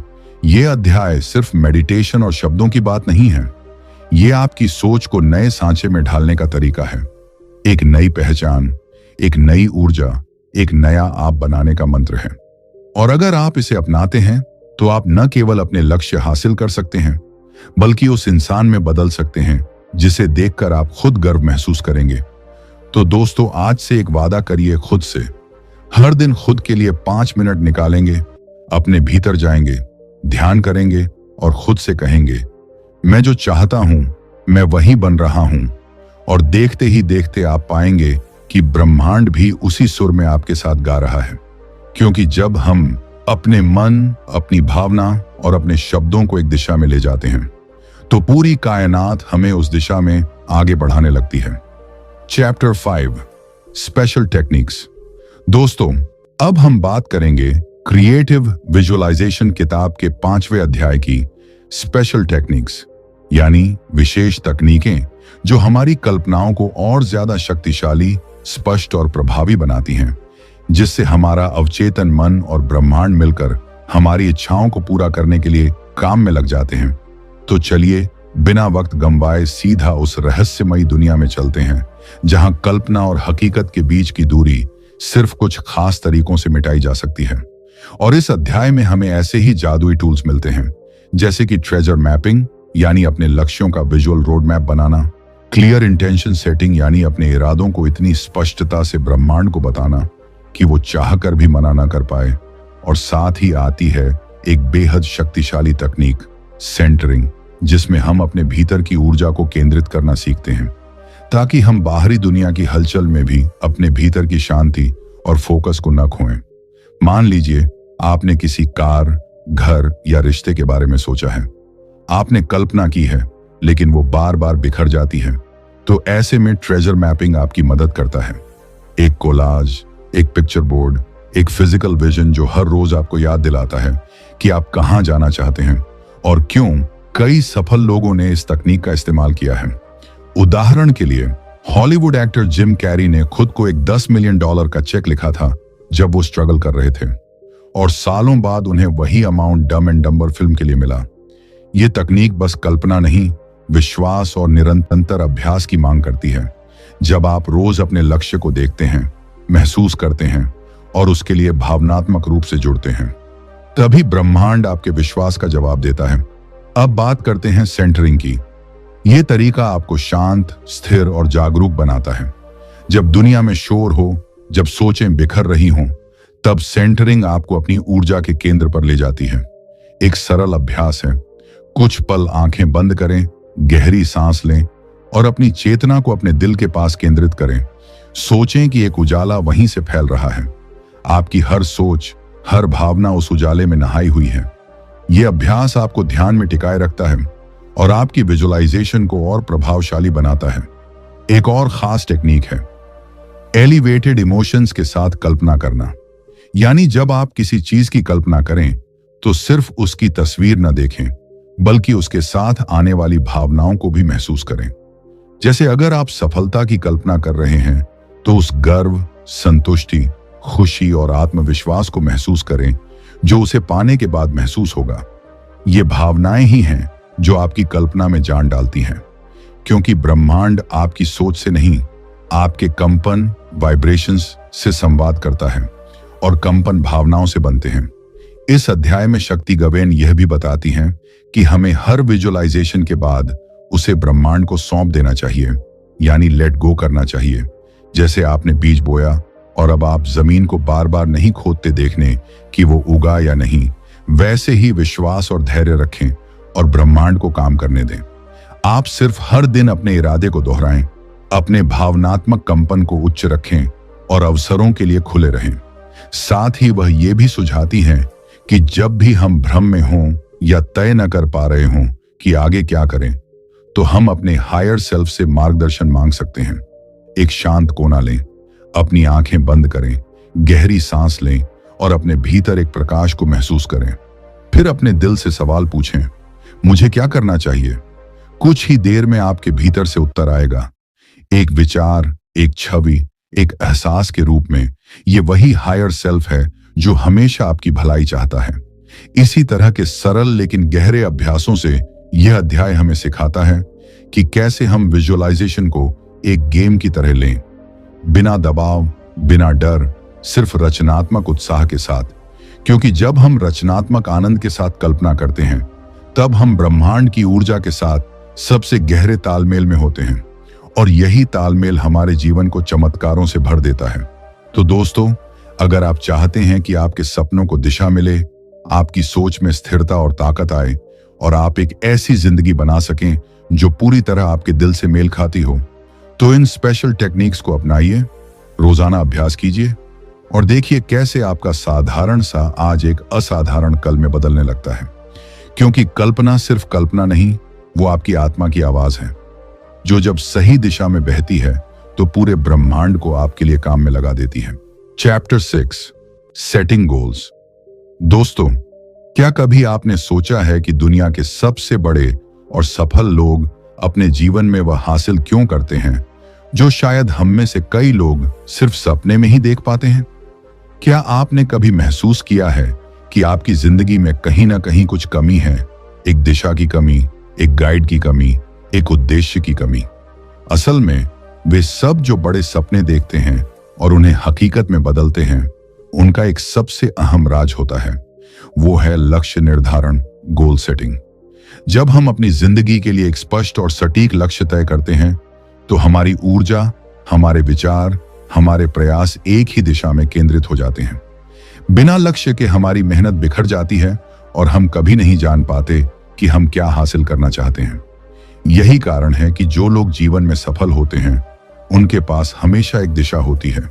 यह अध्याय सिर्फ मेडिटेशन और शब्दों की बात नहीं है, यह आपकी सोच को नए सांचे में ढालने का तरीका है। एक नई पहचान, एक नई ऊर्जा, एक नया आप बनाने का मंत्र है। और अगर आप इसे अपनाते हैं तो आप न केवल अपने लक्ष्य हासिल कर सकते हैं, बल्कि उस इंसान में बदल सकते हैं जिसे देखकर आप खुद गर्व महसूस करेंगे। तो दोस्तों, आज से एक वादा करिए खुद से, हर दिन खुद के लिए 5 मिनट निकालेंगे, अपने भीतर जाएंगे, ध्यान करेंगे और खुद से कहेंगे, मैं जो चाहता हूं मैं वही बन रहा हूं। और देखते ही देखते आप पाएंगे कि ब्रह्मांड भी उसी सुर में आपके साथ गा रहा है। क्योंकि जब हम अपने मन, अपनी भावना और अपने शब्दों को एक दिशा में ले जाते हैं तो पूरी कायनात हमें उस दिशा में आगे बढ़ाने लगती है। Chapter 5, special techniques. दोस्तों, अब हम बात करेंगे क्रिएटिव विजुअलाइजेशन किताब के 5वें अध्याय की स्पेशल टेक्निक्स, यानी विशेष तकनीकें जो हमारी कल्पनाओं को और ज्यादा शक्तिशाली, स्पष्ट और प्रभावी बनाती हैं, जिससे हमारा अवचेतन मन और ब्रह्मांड मिलकर हमारी इच्छाओं को पूरा करने के लिए काम में लग जाते हैं। तो चलिए बिना वक्त गंवाए सीधा उस रहस्यमयी दुनिया में चलते हैं जहां कल्पना और हकीकत के बीच की दूरी सिर्फ कुछ खास तरीकों से मिटाई जा सकती है। और इस अध्याय में हमें ऐसे ही जादुई टूल्स मिलते हैं, जैसे कि ट्रेजर मैपिंग यानी अपने लक्ष्यों का विजुअल रोड मैप बनाना, क्लियर इंटेंशन सेटिंग यानी अपने इरादों को इतनी स्पष्टता से ब्रह्मांड को बताना कि वो चाहकर भी मना ना कर पाए, और साथ ही आती है एक बेहद शक्तिशाली तकनीक सेंटरिंग, जिसमें हम अपने भीतर की ऊर्जा को केंद्रित करना सीखते हैं ताकि हम बाहरी दुनिया की हलचल में भी अपने भीतर की शांति और फोकस को न खोएं। मान लीजिए आपने किसी कार, घर या रिश्ते के बारे में सोचा है। आपने कल्पना की है, लेकिन वो बार बार बिखर जाती है। तो ऐसे में ट्रेजर मैपिंग आपकी मदद करता है। एक कोलाज, एक पिक्चर बोर्ड, एक फिजिकल विजन जो हर रोज आपको याद दिलाता है कि आप कहां जाना चाहते हैं और क्यों। कई सफल लोगों ने इस तकनीक का इस्तेमाल किया है। उदाहरण के लिए हॉलीवुड एक्टर जिम कैरी ने खुद को एक $10 मिलियन का चेक लिखा था जब वो स्ट्रगल कर रहे थे, और सालों बाद उन्हें वही अमाउंट डम एंड डम्बर फिल्म के लिए मिला। ये तकनीक बस कल्पना नहीं, विश्वास और निरंतर अभ्यास की मांग करती है। जब आप रोज अपने लक्ष्य को देखते हैं, महसूस करते हैं और उसके लिए भावनात्मक रूप से जुड़ते हैं, तभी ब्रह्मांड आपके विश्वास का जवाब देता है। अब बात करते हैं सेंटरिंग की। यह तरीका आपको शांत, स्थिर और जागरूक बनाता है। जब दुनिया में शोर हो, जब सोचें बिखर रही हों, तब सेंटरिंग आपको अपनी ऊर्जा के केंद्र पर ले जाती है। एक सरल अभ्यास है। कुछ पल आंखें बंद करें, गहरी सांस लें और अपनी चेतना को अपने दिल के पास केंद्रित करें। सोचें कि एक उजाला वहीं से फैल रहा है। आपकी हर सोच, हर भावना उस उजाले में नहाई हुई है। यह अभ्यास आपको ध्यान में टिकाए रखता है और आपकी विजुअलाइजेशन को और प्रभावशाली बनाता है। एक और खास टेक्निक है एलिवेटेड इमोशंस के साथ कल्पना करना। यानी जब आप किसी चीज की कल्पना करें तो सिर्फ उसकी तस्वीर न देखें, बल्कि उसके साथ आने वाली भावनाओं को भी महसूस करें। जैसे अगर आप सफलता की कल्पना कर रहे हैं तो उस गर्व, संतुष्टि, खुशी और आत्मविश्वास को महसूस करें जो उसे पाने के बाद महसूस होगा। ये भावनाएं ही हैं जो आपकी कल्पना में जान डालती हैं, क्योंकि ब्रह्मांड आपकी सोच से नहीं, आपके कंपन, वाइब्रेशंस से संवाद करता है, और कंपन भावनाओं से बनते हैं। इस अध्याय में शक्ति गवेन यह भी बताती हैं कि हमें हर विजुअलाइजेशन के बाद उसे ब्रह्मांड को सौंप देना चाहिए, यानी लेट गो करना चाहिए। जैसे आपने बीज बोया और अब आप जमीन को बार बार नहीं खोदते देखने कि वो उगा या नहीं, वैसे ही विश्वास और धैर्य रखें और ब्रह्मांड को काम करने दें। आप सिर्फ हर दिन अपने इरादे को दोहराएं, अपने भावनात्मक कंपन को उच्च रखें और अवसरों के लिए खुले रहें। साथ ही वह ये भी सुझाती हैं कि जब भी हम भ्रम में हों या तय न कर पा रहे हों कि आगे क्या करें, तो हम अपने हायर सेल्फ से मार्गदर्शन मांग सकते हैं। एक शांत कोना लें, अपनी आंखें बंद करें, गहरी सांस लें और अपने भीतर एक प्रकाश को महसूस करें। फिर अपने दिल से सवाल पूछें, मुझे क्या करना चाहिए? कुछ ही देर में आपके भीतर से उत्तर आएगा। एक विचार, एक छवि, एक एहसास के रूप में। ये वही हायर सेल्फ है जो हमेशा आपकी भलाई चाहता है। इसी तरह के सरल लेकिन गहरे अभ्यासों से यह अध्याय हमें सिखाता है कि कैसे हम विजुअलाइजेशन को एक गेम की तरह लें, बिना दबाव, बिना डर, सिर्फ रचनात्मक उत्साह के साथ। क्योंकि जब हम रचनात्मक आनंद के साथ कल्पना करते हैं, तब हम ब्रह्मांड की ऊर्जा के साथ सबसे गहरे तालमेल में होते हैं, और यही तालमेल हमारे जीवन को चमत्कारों से भर देता है। तो दोस्तों, अगर आप चाहते हैं कि आपके सपनों को दिशा मिले, आपकी सोच में स्थिरता और ताकत आए और आप एक ऐसी जिंदगी बना सकें जो पूरी तरह आपके दिल से मेल खाती हो, तो इन स्पेशल टेक्निक्स को अपनाइए, रोजाना अभ्यास कीजिए और देखिए कैसे आपका साधारण सा आज एक असाधारण कल में बदलने लगता है। क्योंकि कल्पना सिर्फ कल्पना नहीं, वो आपकी आत्मा की आवाज है, जो जब सही दिशा में बहती है तो पूरे ब्रह्मांड को आपके लिए काम में लगा देती है। Chapter 6, setting goals. दोस्तों, क्या कभी आपने सोचा है कि दुनिया के सबसे बड़े और सफल लोग अपने जीवन में वह हासिल क्यों करते हैं जो शायद हम में से कई लोग सिर्फ सपने में ही देख पाते हैं? क्या आपने कभी महसूस किया है कि आपकी जिंदगी में कहीं ना कहीं कुछ कमी है? एक दिशा की कमी, एक गाइड की कमी, एक उद्देश्य की कमी। असल में वे सब जो बड़े सपने देखते हैं और उन्हें हकीकत में बदलते हैं, उनका एक सबसे अहम राज होता है, वो है लक्ष्य निर्धारण, गोल सेटिंग। जब हम अपनी जिंदगी के लिए एक स्पष्ट और सटीक लक्ष्य तय करते हैं तो हमारी ऊर्जा, हमारे विचार, हमारे प्रयास एक ही दिशा में केंद्रित हो जाते हैं। बिना लक्ष्य के हमारी मेहनत बिखर जाती है और हम कभी नहीं जान पाते कि हम क्या हासिल करना चाहते हैं। यही कारण है कि जो लोग जीवन में सफल होते हैं उनके पास हमेशा एक दिशा होती है,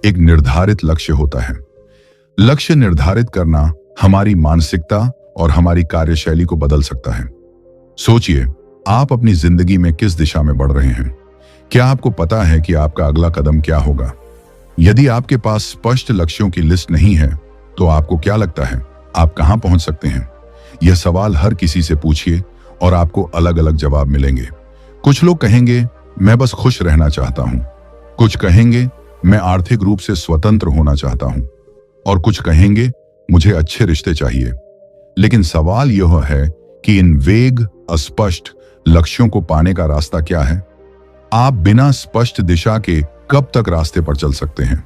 एक निर्धारित लक्ष्य होता है। लक्ष्य निर्धारित करना हमारी मानसिकता और हमारी कार्यशैली को बदल सकता है। सोचिए, आप अपनी जिंदगी में किस दिशा में बढ़ रहे हैं? क्या आपको पता है कि आपका अगला कदम क्या होगा? यदि आपके पास स्पष्ट लक्ष्यों की लिस्ट नहीं है तो आपको क्या लगता है आप कहां पहुंच सकते हैं? यह सवाल हर किसी से पूछिए और आपको अलग अलग जवाब मिलेंगे। कुछ लोग कहेंगे मैं बस खुश रहना चाहता हूं, कुछ कहेंगे मैं आर्थिक रूप से स्वतंत्र होना चाहता हूं, और कुछ कहेंगे मुझे अच्छे रिश्ते चाहिए। लेकिन सवाल यह है कि इन वेग, अस्पष्ट लक्ष्यों को पाने का रास्ता क्या है? आप बिना स्पष्ट दिशा के कब तक रास्ते पर चल सकते हैं?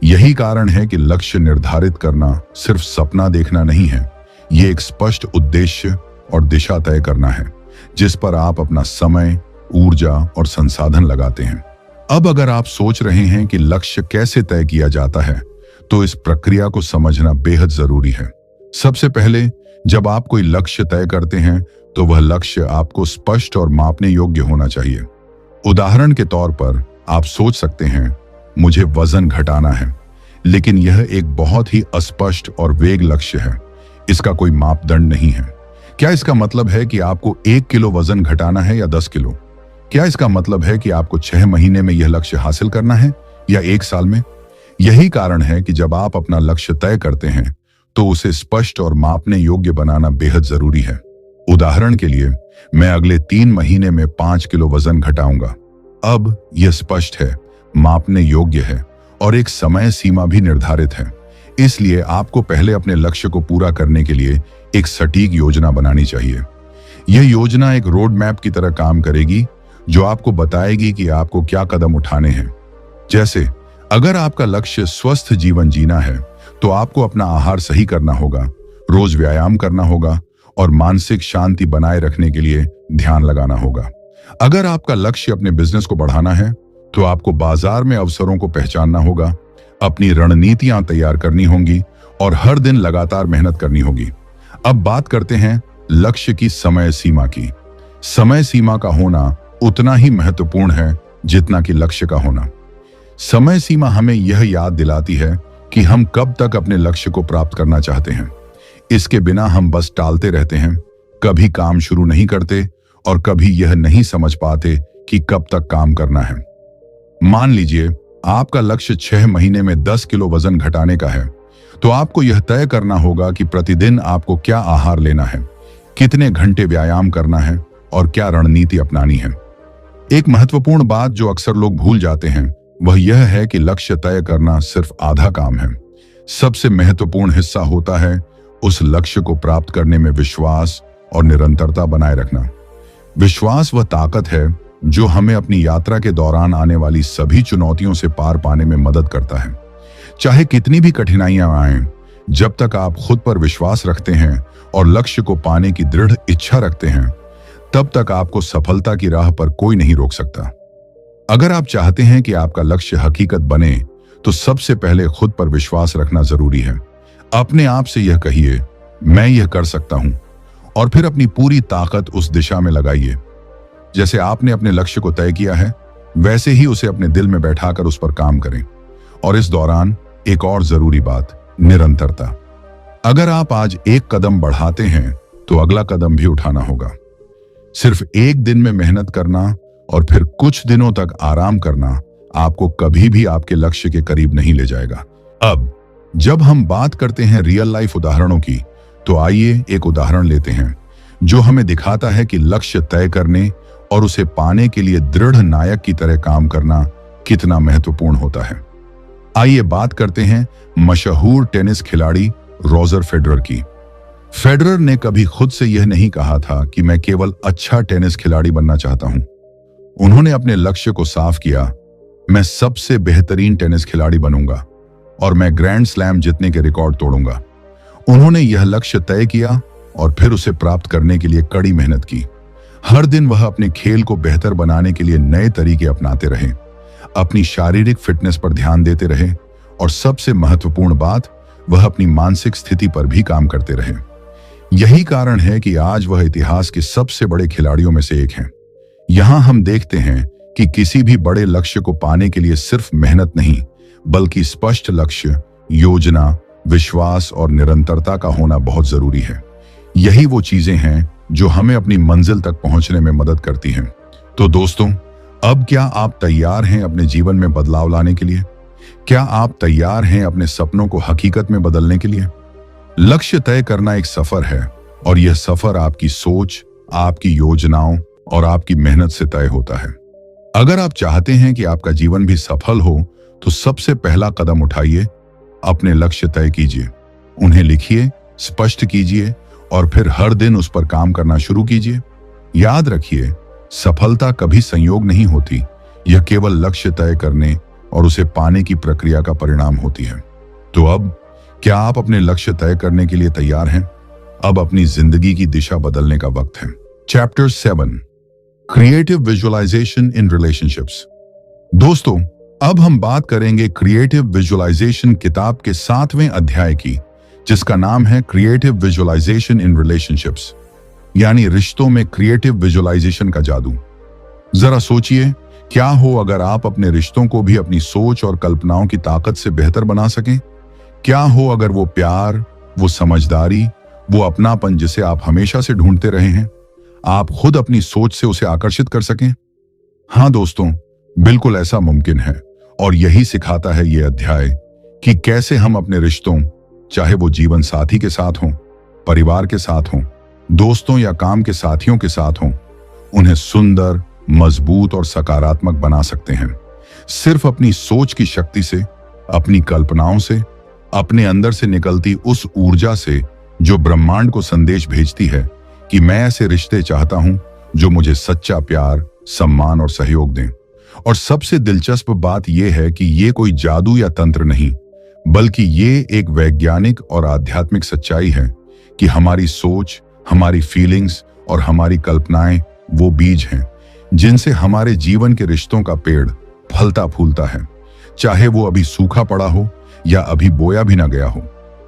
यही कारण है कि लक्ष्य निर्धारित करना सिर्फ सपना देखना नहीं है, यह एक स्पष्ट उद्देश्य और दिशा तय करना है जिस पर आप अपना समय, ऊर्जा और संसाधन लगाते हैं। अब अगर आप सोच रहे हैं कि लक्ष्य कैसे तय किया जाता है तो इस प्रक्रिया को समझना बेहद जरूरी है। सबसे पहले जब आप कोई लक्ष्य तय करते हैं तो वह लक्ष्य आपको स्पष्ट और मापने योग्य होना चाहिए। उदाहरण के तौर पर आप सोच सकते हैं मुझे वजन घटाना है, लेकिन यह एक बहुत ही अस्पष्ट और वेग लक्ष्य है। इसका कोई मापदंड नहीं है। क्या इसका मतलब है कि आपको 1 किलो वजन घटाना है या 10 किलो? क्या इसका मतलब है कि आपको 6 महीने में यह लक्ष्य हासिल करना है या 1 साल में? यही कारण है कि जब आप अपना लक्ष्य तय करते हैं तो उसे स्पष्ट और मापने योग्य बनाना बेहद जरूरी है। उदाहरण के लिए, मैं अगले 3 महीने में 5 किलो वजन घटाऊंगा। अब यह स्पष्ट है, मापने योग्य है और एक समय सीमा भी निर्धारित है। इसलिए आपको पहले अपने लक्ष्य को पूरा करने के लिए एक सटीक योजना बनानी चाहिए। यह योजना एक रोड मैप की तरह काम करेगी जो आपको बताएगी कि आपको क्या कदम उठाने हैं। जैसे अगर आपका लक्ष्य स्वस्थ जीवन जीना है तो आपको अपना आहार सही करना होगा, रोज व्यायाम करना होगा और मानसिक शांति बनाए रखने के लिए ध्यान लगाना होगा। अगर आपका लक्ष्य अपने बिजनेस को बढ़ाना है तो आपको बाजार में अवसरों को पहचानना होगा, अपनी रणनीतियां तैयार करनी होंगी और हर दिन लगातार मेहनत करनी होगी। अब बात करते हैं लक्ष्य की समय सीमा की। समय सीमा का होना उतना ही महत्वपूर्ण है जितना कि लक्ष्य का होना। समय सीमा हमें यह याद दिलाती है कि हम कब तक अपने लक्ष्य को प्राप्त करना चाहते हैं। इसके बिना हम बस टालते रहते हैं, कभी काम शुरू नहीं करते और कभी यह नहीं समझ पाते कि कब तक काम करना है। मान लीजिए आपका लक्ष्य 6 महीने में 10 किलो वजन घटाने का है, तो आपको यह तय करना होगा कि प्रतिदिन आपको क्या आहार लेना है, कितने घंटे व्यायाम करना है और क्या रणनीति अपनानी है। एक महत्वपूर्ण बात जो अक्सर लोग भूल जाते हैं वह यह है कि लक्ष्य तय करना सिर्फ आधा काम है। सबसे महत्वपूर्ण हिस्सा होता है उस लक्ष्य को प्राप्त करने में विश्वास और निरंतरता बनाए रखना। विश्वास वह ताकत है जो हमें अपनी यात्रा के दौरान आने वाली सभी चुनौतियों से पार पाने में मदद करता है। चाहे कितनी भी कठिनाइयां आएं, जब तक आप खुद पर विश्वास रखते हैं और लक्ष्य को पाने की दृढ़ इच्छा रखते हैं, तब तक आपको सफलता की राह पर कोई नहीं रोक सकता। अगर आप चाहते हैं कि आपका लक्ष्य हकीकत बने तो सबसे पहले खुद पर विश्वास रखना जरूरी है। अपने आप से यह कहिए, मैं यह कर सकता हूं, और फिर अपनी पूरी ताकत उस दिशा में लगाइए। जैसे आपने अपने लक्ष्य को तय किया है वैसे ही उसे अपने दिल में बैठाकर उस पर काम करें। और इस दौरान एक और जरूरी बात, निरंतरता। अगर आप आज एक कदम बढ़ाते हैं तो अगला कदम भी उठाना होगा। सिर्फ एक दिन में मेहनत करना और फिर कुछ दिनों तक आराम करना आपको कभी भी आपके लक्ष्य के करीब नहीं ले जाएगा। अब जब हम बात करते हैं रियल लाइफ उदाहरणों की, तो आइए एक उदाहरण लेते हैं जो हमें दिखाता है कि लक्ष्य तय करने और उसे पाने के लिए दृढ़ नायक की तरह काम करना कितना महत्वपूर्ण होता है। आइए बात करते हैं मशहूर टेनिस खिलाड़ी रोजर फेडरर की। फेडरर ने कभी खुद से यह नहीं कहा था कि मैं केवल अच्छा टेनिस खिलाड़ी बनना चाहता हूं। उन्होंने अपने लक्ष्य को साफ किया, मैं सबसे बेहतरीन टेनिस खिलाड़ी बनूंगा। और मैं ग्रैंड स्लैम जीतने के रिकॉर्ड तोड़ूंगा। उन्होंने यह लक्ष्य तय किया और फिर उसे प्राप्त करने के लिए कड़ी मेहनत की। हर दिन वह अपने खेल को बेहतर बनाने के लिए नए तरीके अपनाते रहे, अपनी शारीरिक फिटनेस पर ध्यान देते रहे और सबसे महत्वपूर्ण बात, वह अपनी मानसिक स्थिति पर भी काम करते रहे। यही कारण है कि आज वह इतिहास के सबसे बड़े खिलाड़ियों में से एक हैं। यहां हम देखते हैं कि किसी भी बड़े लक्ष्य को पाने के लिए सिर्फ मेहनत नहीं, बल्कि स्पष्ट लक्ष्य, योजना, विश्वास और निरंतरता का होना बहुत जरूरी है। यही वो चीजें हैं जो हमें अपनी मंजिल तक पहुंचने में मदद करती हैं। तो दोस्तों, अब क्या आप तैयार हैं अपने जीवन में बदलाव लाने के लिए? क्या आप तैयार हैं अपने सपनों को हकीकत में बदलने के लिए? लक्ष्य तय करना एक सफर है और यह सफर आपकी सोच, आपकी योजनाओं और आपकी मेहनत से तय होता है। अगर आप चाहते हैं कि आपका जीवन भी सफल हो, तो सबसे पहला कदम उठाइए, अपने लक्ष्य तय कीजिए, उन्हें लिखिए, स्पष्ट कीजिए और फिर हर दिन उस पर काम करना शुरू कीजिए। याद रखिए, सफलता कभी संयोग नहीं होती, यह केवल लक्ष्य तय करने और उसे पाने की प्रक्रिया का परिणाम होती है। तो अब क्या आप अपने लक्ष्य तय करने के लिए तैयार हैं? अब अपनी जिंदगी की दिशा बदलने का वक्त है। Chapter 7, creative visualization in relationships. दोस्तों, अब हम बात करेंगे क्रिएटिव विजुअलाइजेशन किताब के 7वें अध्याय की, जिसका नाम है क्रिएटिव विजुअलाइजेशन इन रिलेशनशिप्स, यानी रिश्तों में क्रिएटिव विजुअलाइजेशन का जादू। जरा सोचिए, क्या हो अगर आप अपने रिश्तों को भी अपनी सोच और कल्पनाओं की ताकत से बेहतर बना सकें? क्या हो अगर वो प्यार, वो समझदारी, वो अपनापन जिसे आप हमेशा से ढूंढते रहे हैं, आप खुद अपनी सोच से उसे आकर्षित कर सकें? हाँ दोस्तों, बिल्कुल ऐसा मुमकिन है। और यही सिखाता है ये अध्याय कि कैसे हम अपने रिश्तों, चाहे वो जीवन साथी के साथ हों, परिवार के साथ हों, दोस्तों या काम के साथियों के साथ हों, उन्हें सुंदर, मजबूत और सकारात्मक बना सकते हैं। सिर्फ अपनी सोच की शक्ति से, अपनी कल्पनाओं से, अपने अंदर से निकलती उस ऊर्जा से जो ब्रह्मांड को संदेश भेजती है कि मैं ऐसे रिश्ते चाहता हूं जो मुझे सच्चा प्यार, सम्मान और सहयोग दें। और सबसे दिलचस्प बात यह है कि ये कोई जादू या तंत्र नहीं, बल्कि ये एक वैज्ञानिक और आध्यात्मिक सच्चाई है कि हमारी सोच, हमारी फीलिंग्स और हमारी कल्पनाएं वो बीज हैं जिनसे हमारे जीवन के रिश्तों का पेड़ फलता फूलता है, चाहे वो अभी सूखा पड़ा हो या अभी बोया भी ना गया हो।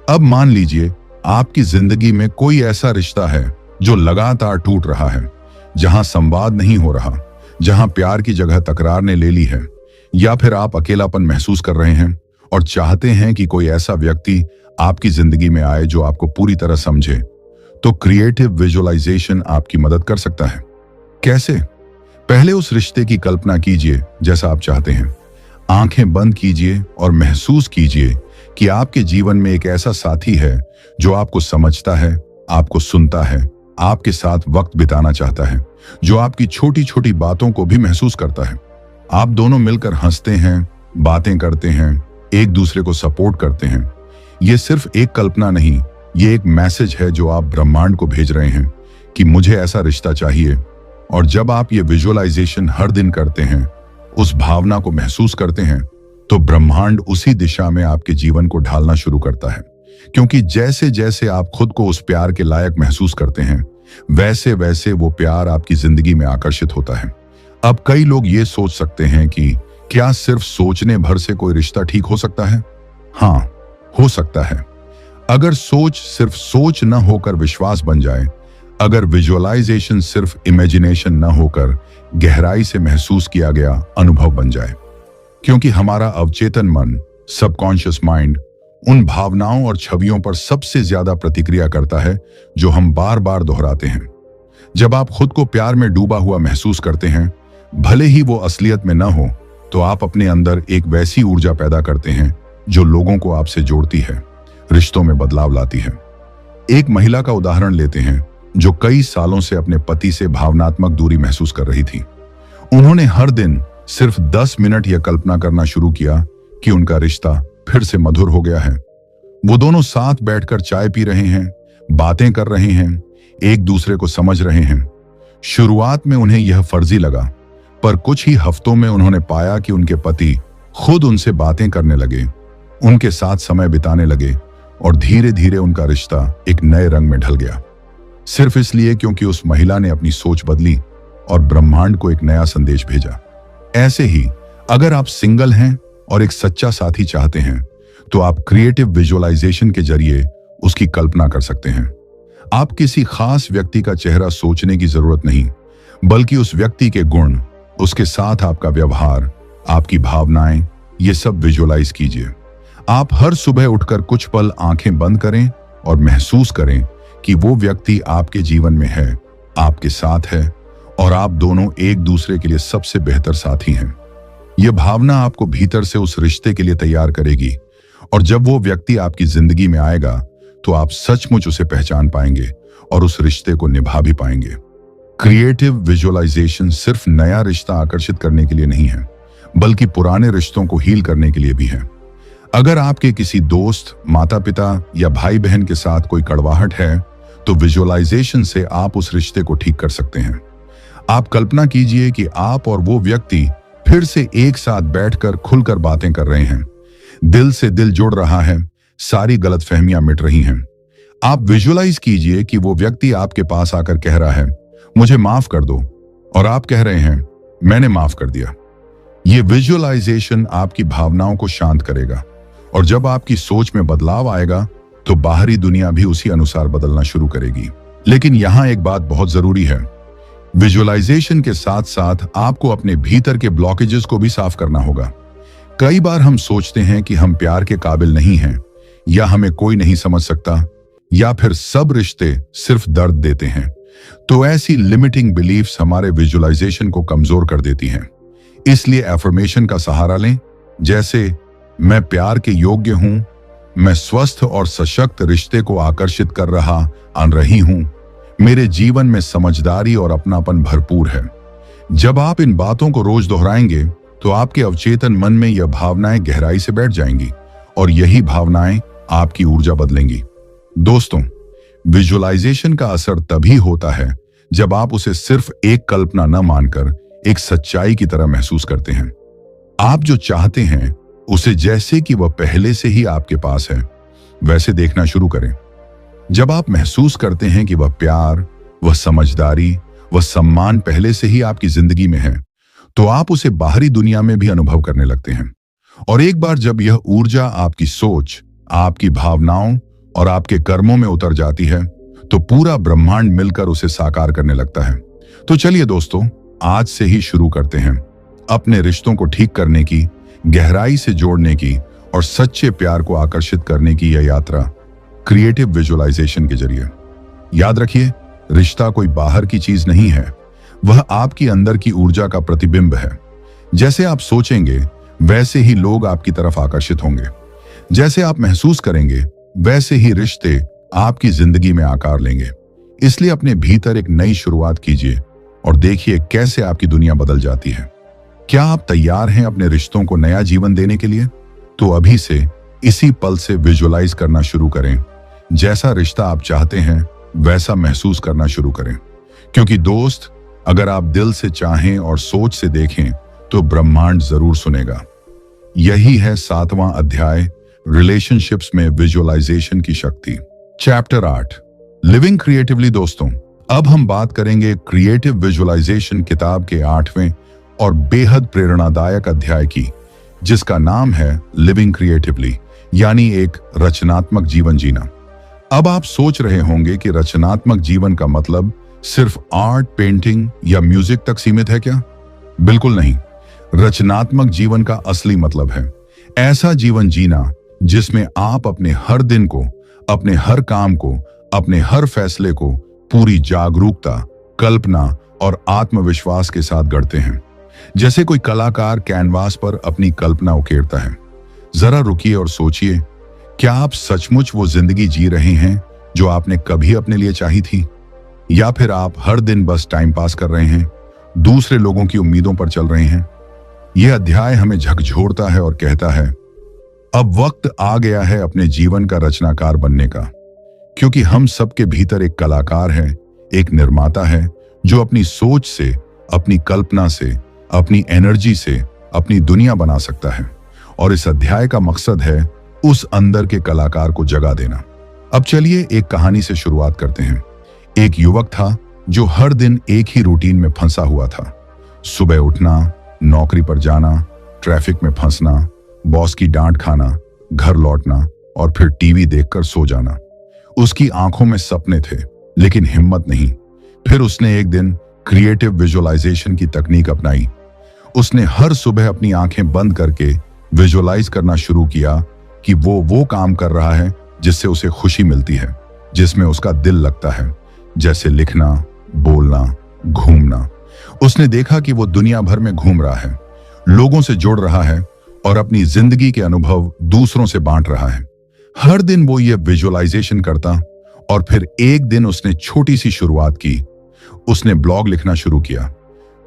अब मान लीजिए आपकी जिंदगी में कोई ऐसा रिश्ता है जो लगातार टूट रहा है, जहां संवाद नहीं हो रहा, जहां प्यार की जगह तकरार ने ले ली है, या फिर आप अकेलापन महसूस कर रहे हैं और चाहते हैं कि कोई ऐसा व्यक्ति आपकी जिंदगी में आए जो आपको पूरी तरह समझे। तो क्रिएटिव विजुअलाइजेशन आपकी मदद कर सकता है। कैसे? पहले उस रिश्ते की कल्पना कीजिए जैसा आप चाहते हैं। आंखें बंद कीजिए और महसूस कीजिए कि आपके जीवन में एक ऐसा साथी है जो आपको समझता है, आपको सुनता है, आपके साथ वक्त बिताना चाहता है, जो आपकी छोटी छोटी बातों को भी महसूस करता है। आप दोनों मिलकर हंसते हैं, बातें करते हैं, एक दूसरे को सपोर्ट करते हैं। ये सिर्फ एक कल्पना नहीं, ये एक मैसेज है जो आप ब्रह्मांड को भेज रहे हैं कि मुझे ऐसा रिश्ता चाहिए। और जब आप ये विजुअलाइजेशन हर दिन करते हैं, उस भावना को महसूस करते हैं, तो ब्रह्मांड उसी दिशा में आपके जीवन को ढालना शुरू करता है। क्योंकि जैसे जैसे आप खुद को उस प्यार के लायक महसूस करते हैं, वैसे वैसे वो प्यार आपकी जिंदगी में आकर्षित होता है। अब कई लोग ये सोच सकते हैं कि क्या सिर्फ सोचने भर से कोई रिश्ता ठीक हो सकता है? हाँ, हो सकता है। अगर सोच सिर्फ सोच न होकर विश्वास बन जाए, अगर विजुअलाइजेशन सिर्फ इमेजिनेशन न होकर गहराई से महसूस किया गया अनुभव बन जाए। क्योंकि हमारा अवचेतन मन, सबकॉन्शियस माइंड, उन भावनाओं और छवियों पर सबसे ज्यादा प्रतिक्रिया करता है जो हम बार बार दोहराते हैं। जब आप खुद को प्यार में डूबा हुआ महसूस करते हैं, भले ही वो असलियत में न हो, तो आप अपने अंदर एक वैसी ऊर्जा पैदा करते हैं जो लोगों को आपसे जोड़ती है, रिश्तों में बदलाव लाती है। एक महिला का उदाहरण लेते हैं जो कई सालों से अपने पति से भावनात्मक दूरी महसूस कर रही थी। उन्होंने हर दिन सिर्फ 10 मिनट यह कल्पना करना शुरू किया कि उनका रिश्ता फिर से मधुर हो गया है। वो दोनों साथ बैठकर चाय पी रहे हैं, बातें कर रहे हैं, एक दूसरे को समझ रहे हैं। शुरुआत में उन्हें यह फर्जी लगा, पर कुछ ही हफ्तों में उन्होंने पाया कि उनके पति खुद उनसे बातें करने लगे, उनके साथ समय बिताने लगे और धीरे धीरे उनका रिश्ता एक नए रंग में ढल गया, सिर्फ इसलिए क्योंकि उस महिला ने अपनी सोच बदली और ब्रह्मांड को एक नया संदेश भेजा। ऐसे ही अगर आप सिंगल हैं और एक सच्चा साथी चाहते हैं तो आप क्रिएटिव विजुअलाइजेशन के जरिए उसकी कल्पना कर सकते हैं। आप किसी खास व्यक्ति का चेहरा सोचने की जरूरत नहीं, बल्कि उस व्यक्ति के गुण, उसके साथ आपका व्यवहार, आपकी भावनाएं, ये सब विजुअलाइज कीजिए। आप हर सुबह उठकर कुछ पल आंखें बंद करें और महसूस करें कि वो व्यक्ति आपके जीवन में है, आपके साथ है और आप दोनों एक दूसरे के लिए सबसे बेहतर साथी हैं। यह भावना आपको भीतर से उस रिश्ते के लिए तैयार करेगी और जब वो व्यक्ति आपकी जिंदगी में आएगा तो आप सचमुच उसे पहचान पाएंगे और उस रिश्ते को निभा भी पाएंगे। क्रिएटिव विजुअलाइजेशन सिर्फ नया रिश्ता आकर्षित करने के लिए नहीं है, बल्कि पुराने रिश्तों को हील करने के लिए भी है। अगर आपके किसी दोस्त, माता पिता या भाई बहन के साथ कोई कड़वाहट है तो विजुअलाइजेशन से आप उस रिश्ते को ठीक कर सकते हैं। आप कल्पना कीजिए कि आप और वो व्यक्ति फिर से एक साथ बैठकर खुलकर बातें कर रहे हैं, दिल से दिल जुड़ रहा है, सारी गलतफहमियां मिट रही हैं। आप विजुअलाइज कीजिए कि वो व्यक्ति आपके पास आकर कह रहा है, मुझे माफ कर दो, और आप कह रहे हैं, मैंने माफ कर दिया। ये विजुअलाइजेशन आपकी भावनाओं को शांत करेगा और जब आपकी सोच में बदलाव आएगा तो बाहरी दुनिया भी उसी अनुसार बदलना शुरू करेगी। लेकिन यहां एक बात बहुत जरूरी है, विजुअलाइजेशन के साथ साथ आपको अपने भीतर के ब्लॉकेजेस को भी साफ करना होगा। कई बार हम सोचते हैं कि हम प्यार के काबिल नहीं हैं, या हमें कोई नहीं समझ सकता, या फिर सब रिश्ते सिर्फ दर्द देते हैं। तो ऐसी लिमिटिंग बिलीफ्स हमारे विजुअलाइजेशन को कमजोर कर देती हैं। इसलिए एफर्मेशन का सहारा लें, जैसे मैं प्यार के योग्य हूं, मैं स्वस्थ और सशक्त रिश्ते को आकर्षित कर रही हूं, मेरे जीवन में समझदारी और अपनापन भरपूर है। जब आप इन बातों को रोज दोहराएंगे तो आपके अवचेतन मन में यह भावनाएं गहराई से बैठ जाएंगी और यही भावनाएं आपकी ऊर्जा बदलेंगी। दोस्तों, विजुअलाइजेशन का असर तभी होता है जब आप उसे सिर्फ एक कल्पना न मानकर एक सच्चाई की तरह महसूस करते हैं। आप जो चाहते हैं उसे जैसे कि वह पहले से ही आपके पास है वैसे देखना शुरू करें। जब आप महसूस करते हैं कि वह प्यार, वह समझदारी, वह सम्मान पहले से ही आपकी जिंदगी में है, तो आप उसे बाहरी दुनिया में भी अनुभव करने लगते हैं। और एक बार जब यह ऊर्जा आपकी सोच, आपकी भावनाओं और आपके कर्मों में उतर जाती है तो पूरा ब्रह्मांड मिलकर उसे साकार करने लगता है। तो चलिए दोस्तों, आज से ही शुरू करते हैं अपने रिश्तों को ठीक करने की, गहराई से जोड़ने की और सच्चे प्यार को आकर्षित करने की यह यात्रा क्रिएटिव विजुअलाइजेशन के जरिए। याद रखिए, रिश्ता कोई बाहर की चीज नहीं है, वह आपकी अंदर की ऊर्जा का प्रतिबिंब है। जैसे आप सोचेंगे वैसे ही लोग आपकी तरफ आकर्षित होंगे, जैसे आप महसूस करेंगे वैसे ही रिश्ते आपकी जिंदगी में आकार लेंगे। इसलिए अपने भीतर एक नई शुरुआत कीजिए और देखिए कैसे आपकी दुनिया बदल जाती है। क्या आप तैयार हैं अपने रिश्तों को नया जीवन देने के लिए? तो अभी से इसी पल से विजुअलाइज करना शुरू करें। जैसा रिश्ता आप चाहते हैं वैसा महसूस करना शुरू करें, क्योंकि दोस्त, अगर आप दिल से चाहें और सोच से देखें तो ब्रह्मांड जरूर सुनेगा। यही है 7वां अध्याय, रिलेशनशिप्स में विजुअलाइजेशन की शक्ति। Chapter 8, living creatively. दोस्तों, अब हम बात करेंगे क्रिएटिव विजुअलाइजेशन किताब के 8वें और बेहद प्रेरणादायक अध्याय की, जिसका नाम है लिविंग क्रिएटिवली, यानी एक रचनात्मक जीवन जीना। अब आप सोच रहे होंगे कि रचनात्मक जीवन का मतलब सिर्फ आर्ट, पेंटिंग या म्यूजिक तक सीमित है क्या? बिल्कुल नहीं। रचनात्मक जीवन का असली मतलब है ऐसा जीवन जीना जिसमें आप अपने हर दिन को, अपने हर काम को, अपने हर फैसले को पूरी जागरूकता, कल्पना और आत्मविश्वास के साथ गढ़ते हैं। जैसे कोई कलाकार कैनवास पर अपनी कल्पना उकेरता है। जरा रुकिए और सोचिए, क्या आप सचमुच वो जिंदगी जी रहे हैं जो आपने कभी अपने लिए चाही थी? या फिर आप हर दिन बस टाइम पास कर रहे हैं, दूसरे लोगों की उम्मीदों पर चल रहे हैं? यह अध्याय हमें झकझोरता है और कहता है, अब वक्त आ गया है अपने जीवन का रचनाकार बनने का, क्योंकि हम सबके भीतर एक कलाकार है, एक निर्माता है जो अपनी सोच से, अपनी कल्पना से, अपनी एनर्जी से अपनी दुनिया बना सकता है। और इस अध्याय का मकसद है उस अंदर के कलाकार को जगा देना। अब चलिए एक कहानी से शुरुआत करते हैं। एक युवक था जो हर दिन एक ही रूटीन में फंसा हुआ था। सुबह उठना, नौकरी पर जाना, ट्रैफिक में फंसना, बॉस की डांट खाना, घर लौटना और फिर टीवी देखकर सो जाना। उसकी आंखों में सपने थे लेकिन हिम्मत नहीं। फिर उसने एक दिन क्रिएटिव विजुअलाइजेशन की तकनीक अपनाई। उसने हर सुबह अपनी आंखें बंद करके विजुअलाइज करना शुरू किया कि वो काम कर रहा है जिससे उसे खुशी मिलती है, जिसमें उसका दिल लगता है, जैसे लिखना, बोलना, घूमना। उसने देखा कि वो दुनिया भर में घूम रहा है, लोगों से जुड़ रहा है और अपनी जिंदगी के अनुभव दूसरों से बांट रहा है। हर दिन वो ये विजुअलाइजेशन करता और फिर एक दिन उसने छोटी सी शुरुआत की। उसने ब्लॉग लिखना शुरू किया।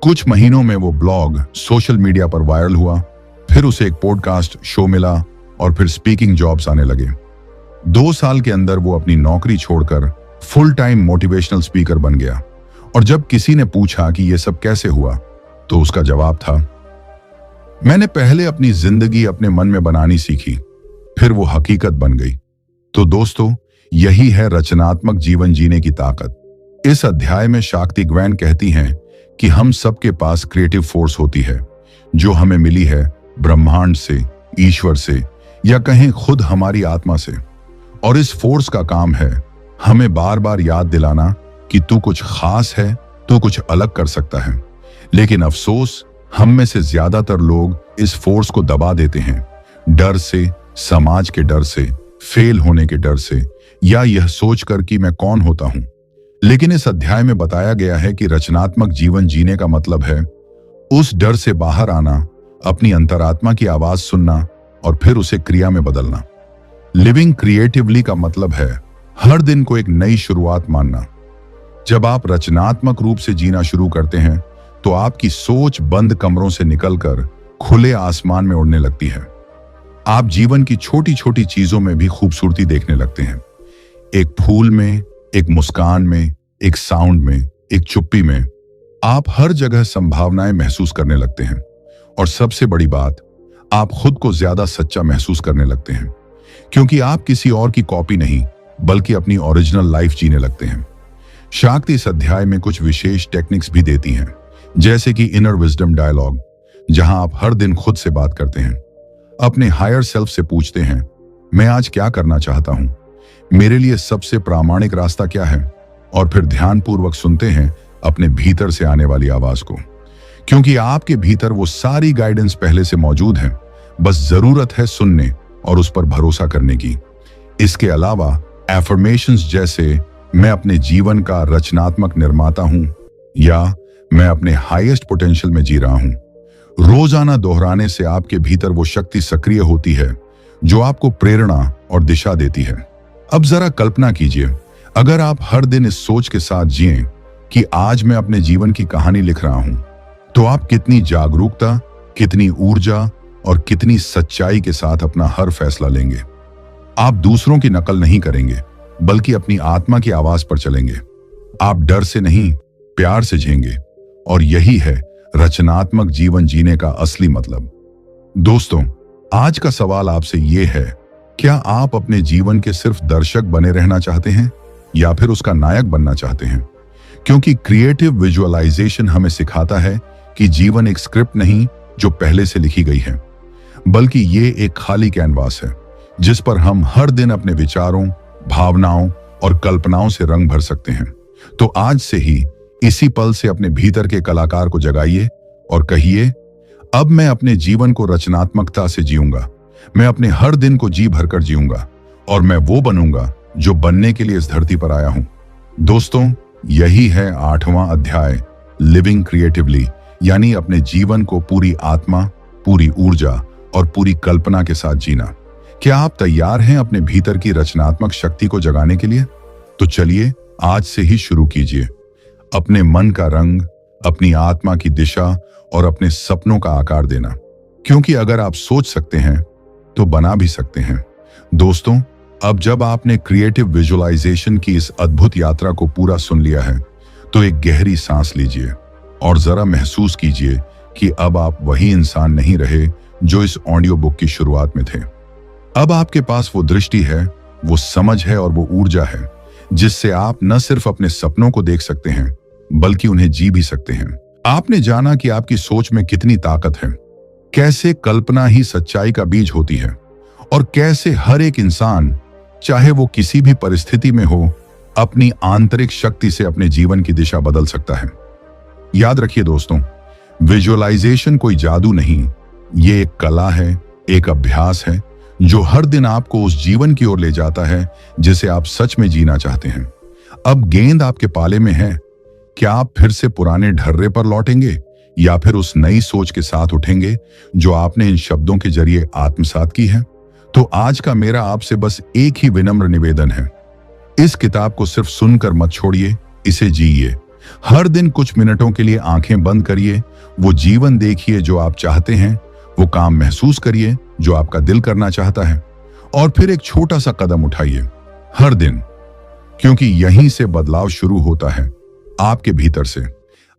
कुछ महीनों में वो ब्लॉग सोशल मीडिया पर वायरल हुआ। फिर उसे एक पॉडकास्ट शो मिला और फिर स्पीकिंग जॉब्स आने लगे। 2 साल के अंदर वो अपनी नौकरी छोड़कर फुल टाइम मोटिवेशनल स्पीकर बन गया। और जब किसी ने पूछा कि ये सब कैसे हुआ, तो उसका जवाब था, मैंने पहले अपनी जिंदगी अपने मन में बनानी सीखी, फिर वो हकीकत बन गई। तो दोस्तों, यही है रचनात्मक जीवन जीने की ताकत। इस अध्याय में शाक्ति ग्वैन कहती हैं कि हम सबके पास क्रिएटिव फोर्स होती है जो हमें मिली है ब्रह्मांड से, ईश्वर से, या कहें खुद हमारी आत्मा से। और इस फोर्स का काम है हमें बार बार याद दिलाना कि तू कुछ खास है, तू कुछ अलग कर सकता है। लेकिन अफसोस, हम में से ज्यादातर लोग इस फोर्स को दबा देते हैं, डर से, समाज के डर से, फेल होने के डर से, या यह सोचकर कि मैं कौन होता हूं। लेकिन इस अध्याय में बताया गया है कि रचनात्मक जीवन जीने का मतलब है उस डर से बाहर आना, अपनी अंतरात्मा की आवाज सुनना और फिर उसे क्रिया में बदलना। लिविंग क्रिएटिवली का मतलब है हर दिन को एक नई शुरुआत मानना। जब आप रचनात्मक रूप से जीना शुरू करते हैं तो आपकी सोच बंद कमरों से निकलकर खुले आसमान में उड़ने लगती है। आप जीवन की छोटी छोटी चीजों में भी खूबसूरती देखने लगते हैं। एक फूल में, एक मुस्कान में, एक साउंड में, एक चुप्पी में। आप हर जगह संभावनाएं महसूस करने लगते हैं। और सबसे बड़ी बात, आप खुद को ज्यादा सच्चा महसूस करने लगते हैं, क्योंकि आप किसी और की कॉपी नहीं बल्कि अपनी ओरिजिनल लाइफ जीने लगते हैं। शाक्ति इस अध्याय में कुछ विशेष टेक्निक्स भी देती हैं, जैसे कि इनर विजडम डायलॉग, जहां आप हर दिन खुद से बात करते हैं, अपने हायर सेल्फ से पूछते हैं, मैं आज क्या करना चाहता हूं, मेरे लिए सबसे प्रामाणिक रास्ता क्या है, और फिर ध्यानपूर्वक सुनते हैं अपने भीतर से आने वाली आवाज को, क्योंकि आपके भीतर वो सारी गाइडेंस पहले से मौजूद है, बस जरूरत है सुनने और उस पर भरोसा करने की। इसके अलावा एफर्मेशंस जैसे मैं अपने जीवन का रचनात्मक निर्माता हूं या मैं अपने हाईएस्ट पोटेंशियल में जी रहा हूं, रोजाना दोहराने से आपके भीतर वो शक्ति सक्रिय होती है जो आपको प्रेरणा और दिशा देती है। अब जरा कल्पना कीजिए, अगर आप हर दिन इस सोच के साथ जिएं कि आज मैं अपने जीवन की कहानी लिख रहा हूं, तो आप कितनी जागरूकता, कितनी ऊर्जा और कितनी सच्चाई के साथ अपना हर फैसला लेंगे। आप दूसरों की नकल नहीं करेंगे बल्कि अपनी आत्मा की आवाज पर चलेंगे। आप डर से नहीं, प्यार से जिएंगे। और यही है रचनात्मक जीवन जीने का असली मतलब। दोस्तों, आज का सवाल आपसे यह है, क्या आप अपने जीवन के सिर्फ दर्शक बने रहना चाहते हैं या फिर उसका नायक बनना चाहते हैं? क्योंकि क्रिएटिव विजुअलाइजेशन हमें सिखाता है कि जीवन एक स्क्रिप्ट नहीं जो पहले से लिखी गई है, बल्कि ये एक खाली कैनवास है जिस पर हम हर दिन अपने विचारों, भावनाओं और कल्पनाओं से रंग भर सकते हैं। तो आज से ही इसी पल से अपने भीतर के कलाकार को जगाइए और कहिए, अब मैं अपने जीवन को रचनात्मकता से जीऊंगा, मैं अपने हर दिन को जी भरकर जीऊंगा और मैं वो बनूंगा जो बनने के लिए इस धरती पर आया हूं। दोस्तों, यही है 8वां अध्याय, लिविंग क्रिएटिवली, यानी अपने जीवन को पूरी आत्मा, पूरी ऊर्जा और पूरी कल्पना के साथ जीना। क्या आप तैयार हैं अपने भीतर की रचनात्मक शक्ति को जगाने के लिए? तो चलिए आज से ही शुरू कीजिए। अपने मन का रंग, अपनी आत्मा की दिशा और अपने सपनों का आकार देना, क्योंकि अगर आप सोच सकते हैं तो बना भी सकते हैं। दोस्तों, अब जब आपने क्रिएटिव विजुअलाइजेशन की इस अद्भुत यात्रा को पूरा सुन लिया है, तो एक गहरी सांस लीजिए और जरा महसूस कीजिए कि अब आप वही इंसान नहीं रहे जो इस ऑडियो बुक की शुरुआत में थे। अब आपके पास वो दृष्टि है, वो समझ है और वो ऊर्जा है जिससे आप न सिर्फ अपने सपनों को देख सकते हैं बल्कि उन्हें जी भी सकते हैं। आपने जाना कि आपकी सोच में कितनी ताकत है, कैसे कल्पना ही सच्चाई का बीज होती है और कैसे हर एक इंसान, चाहे वो किसी भी परिस्थिति में हो, अपनी आंतरिक शक्ति से अपने जीवन की दिशा बदल सकता है। याद रखिए दोस्तों, विजुअलाइजेशन कोई जादू नहीं, ये एक कला है, एक अभ्यास है जो हर दिन आपको उस जीवन की ओर ले जाता है जिसे आप सच में जीना चाहते हैं। अब गेंद आपके पाले में है। क्या आप फिर से पुराने ढर्रे पर लौटेंगे या फिर उस नई सोच के साथ उठेंगे जो आपने इन शब्दों के जरिए आत्मसात की है? तो आज का मेरा आपसे बस एक ही विनम्र निवेदन है, इस किताब को सिर्फ सुनकर मत छोड़िए, इसे जिए। हर दिन कुछ मिनटों के लिए आंखें बंद करिए, वो जीवन देखिए जो आप चाहते हैं, वो काम महसूस करिए जो आपका दिल करना चाहता है, और फिर एक छोटा सा कदम उठाइए हर दिन, क्योंकि यहीं से बदलाव शुरू होता है, आपके भीतर से।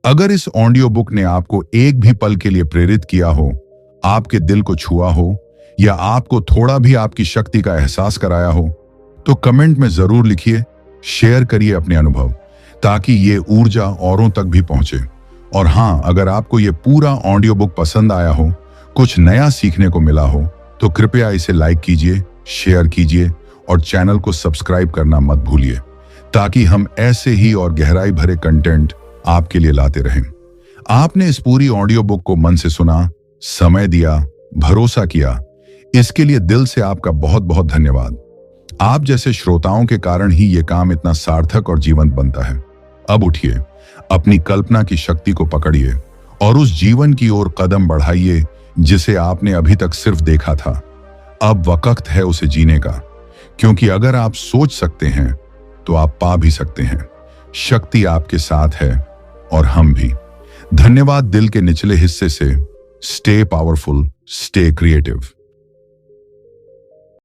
अगर इस ऑडियो बुक ने आपको एक भी पल के लिए प्रेरित किया हो, आपके दिल को छुआ हो या आपको थोड़ा भी आपकी शक्ति का एहसास कराया हो, तो कमेंट में जरूर लिखिए, शेयर करिए अपने अनुभव, ताकि ये ऊर्जा औरों तक भी पहुंचे। और हाँ, अगर आपको ये पूरा ऑडियो बुक पसंद आया हो, कुछ नया सीखने को मिला हो, तो कृपया इसे लाइक कीजिए, शेयर कीजिए और चैनल को सब्सक्राइब करना मत भूलिए, ताकि हम ऐसे ही और गहराई भरे कंटेंट आपके लिए लाते रहें। आपने इस पूरी ऑडियो बुक को मन से सुना, समय दिया, भरोसा किया, इसके लिए दिल से आपका बहुत बहुत धन्यवाद। आप जैसे श्रोताओं के कारण ही ये काम इतना सार्थक और जीवंत बनता है। अब उठिए, अपनी कल्पना की शक्ति को पकड़िए और उस जीवन की ओर कदम बढ़ाइए जिसे आपने अभी तक सिर्फ देखा था। अब वक्त है उसे जीने का, क्योंकि अगर आप सोच सकते हैं तो आप पा भी सकते हैं। शक्ति आपके साथ है और हम भी। धन्यवाद दिल के निचले हिस्से से। Stay powerful, stay creative.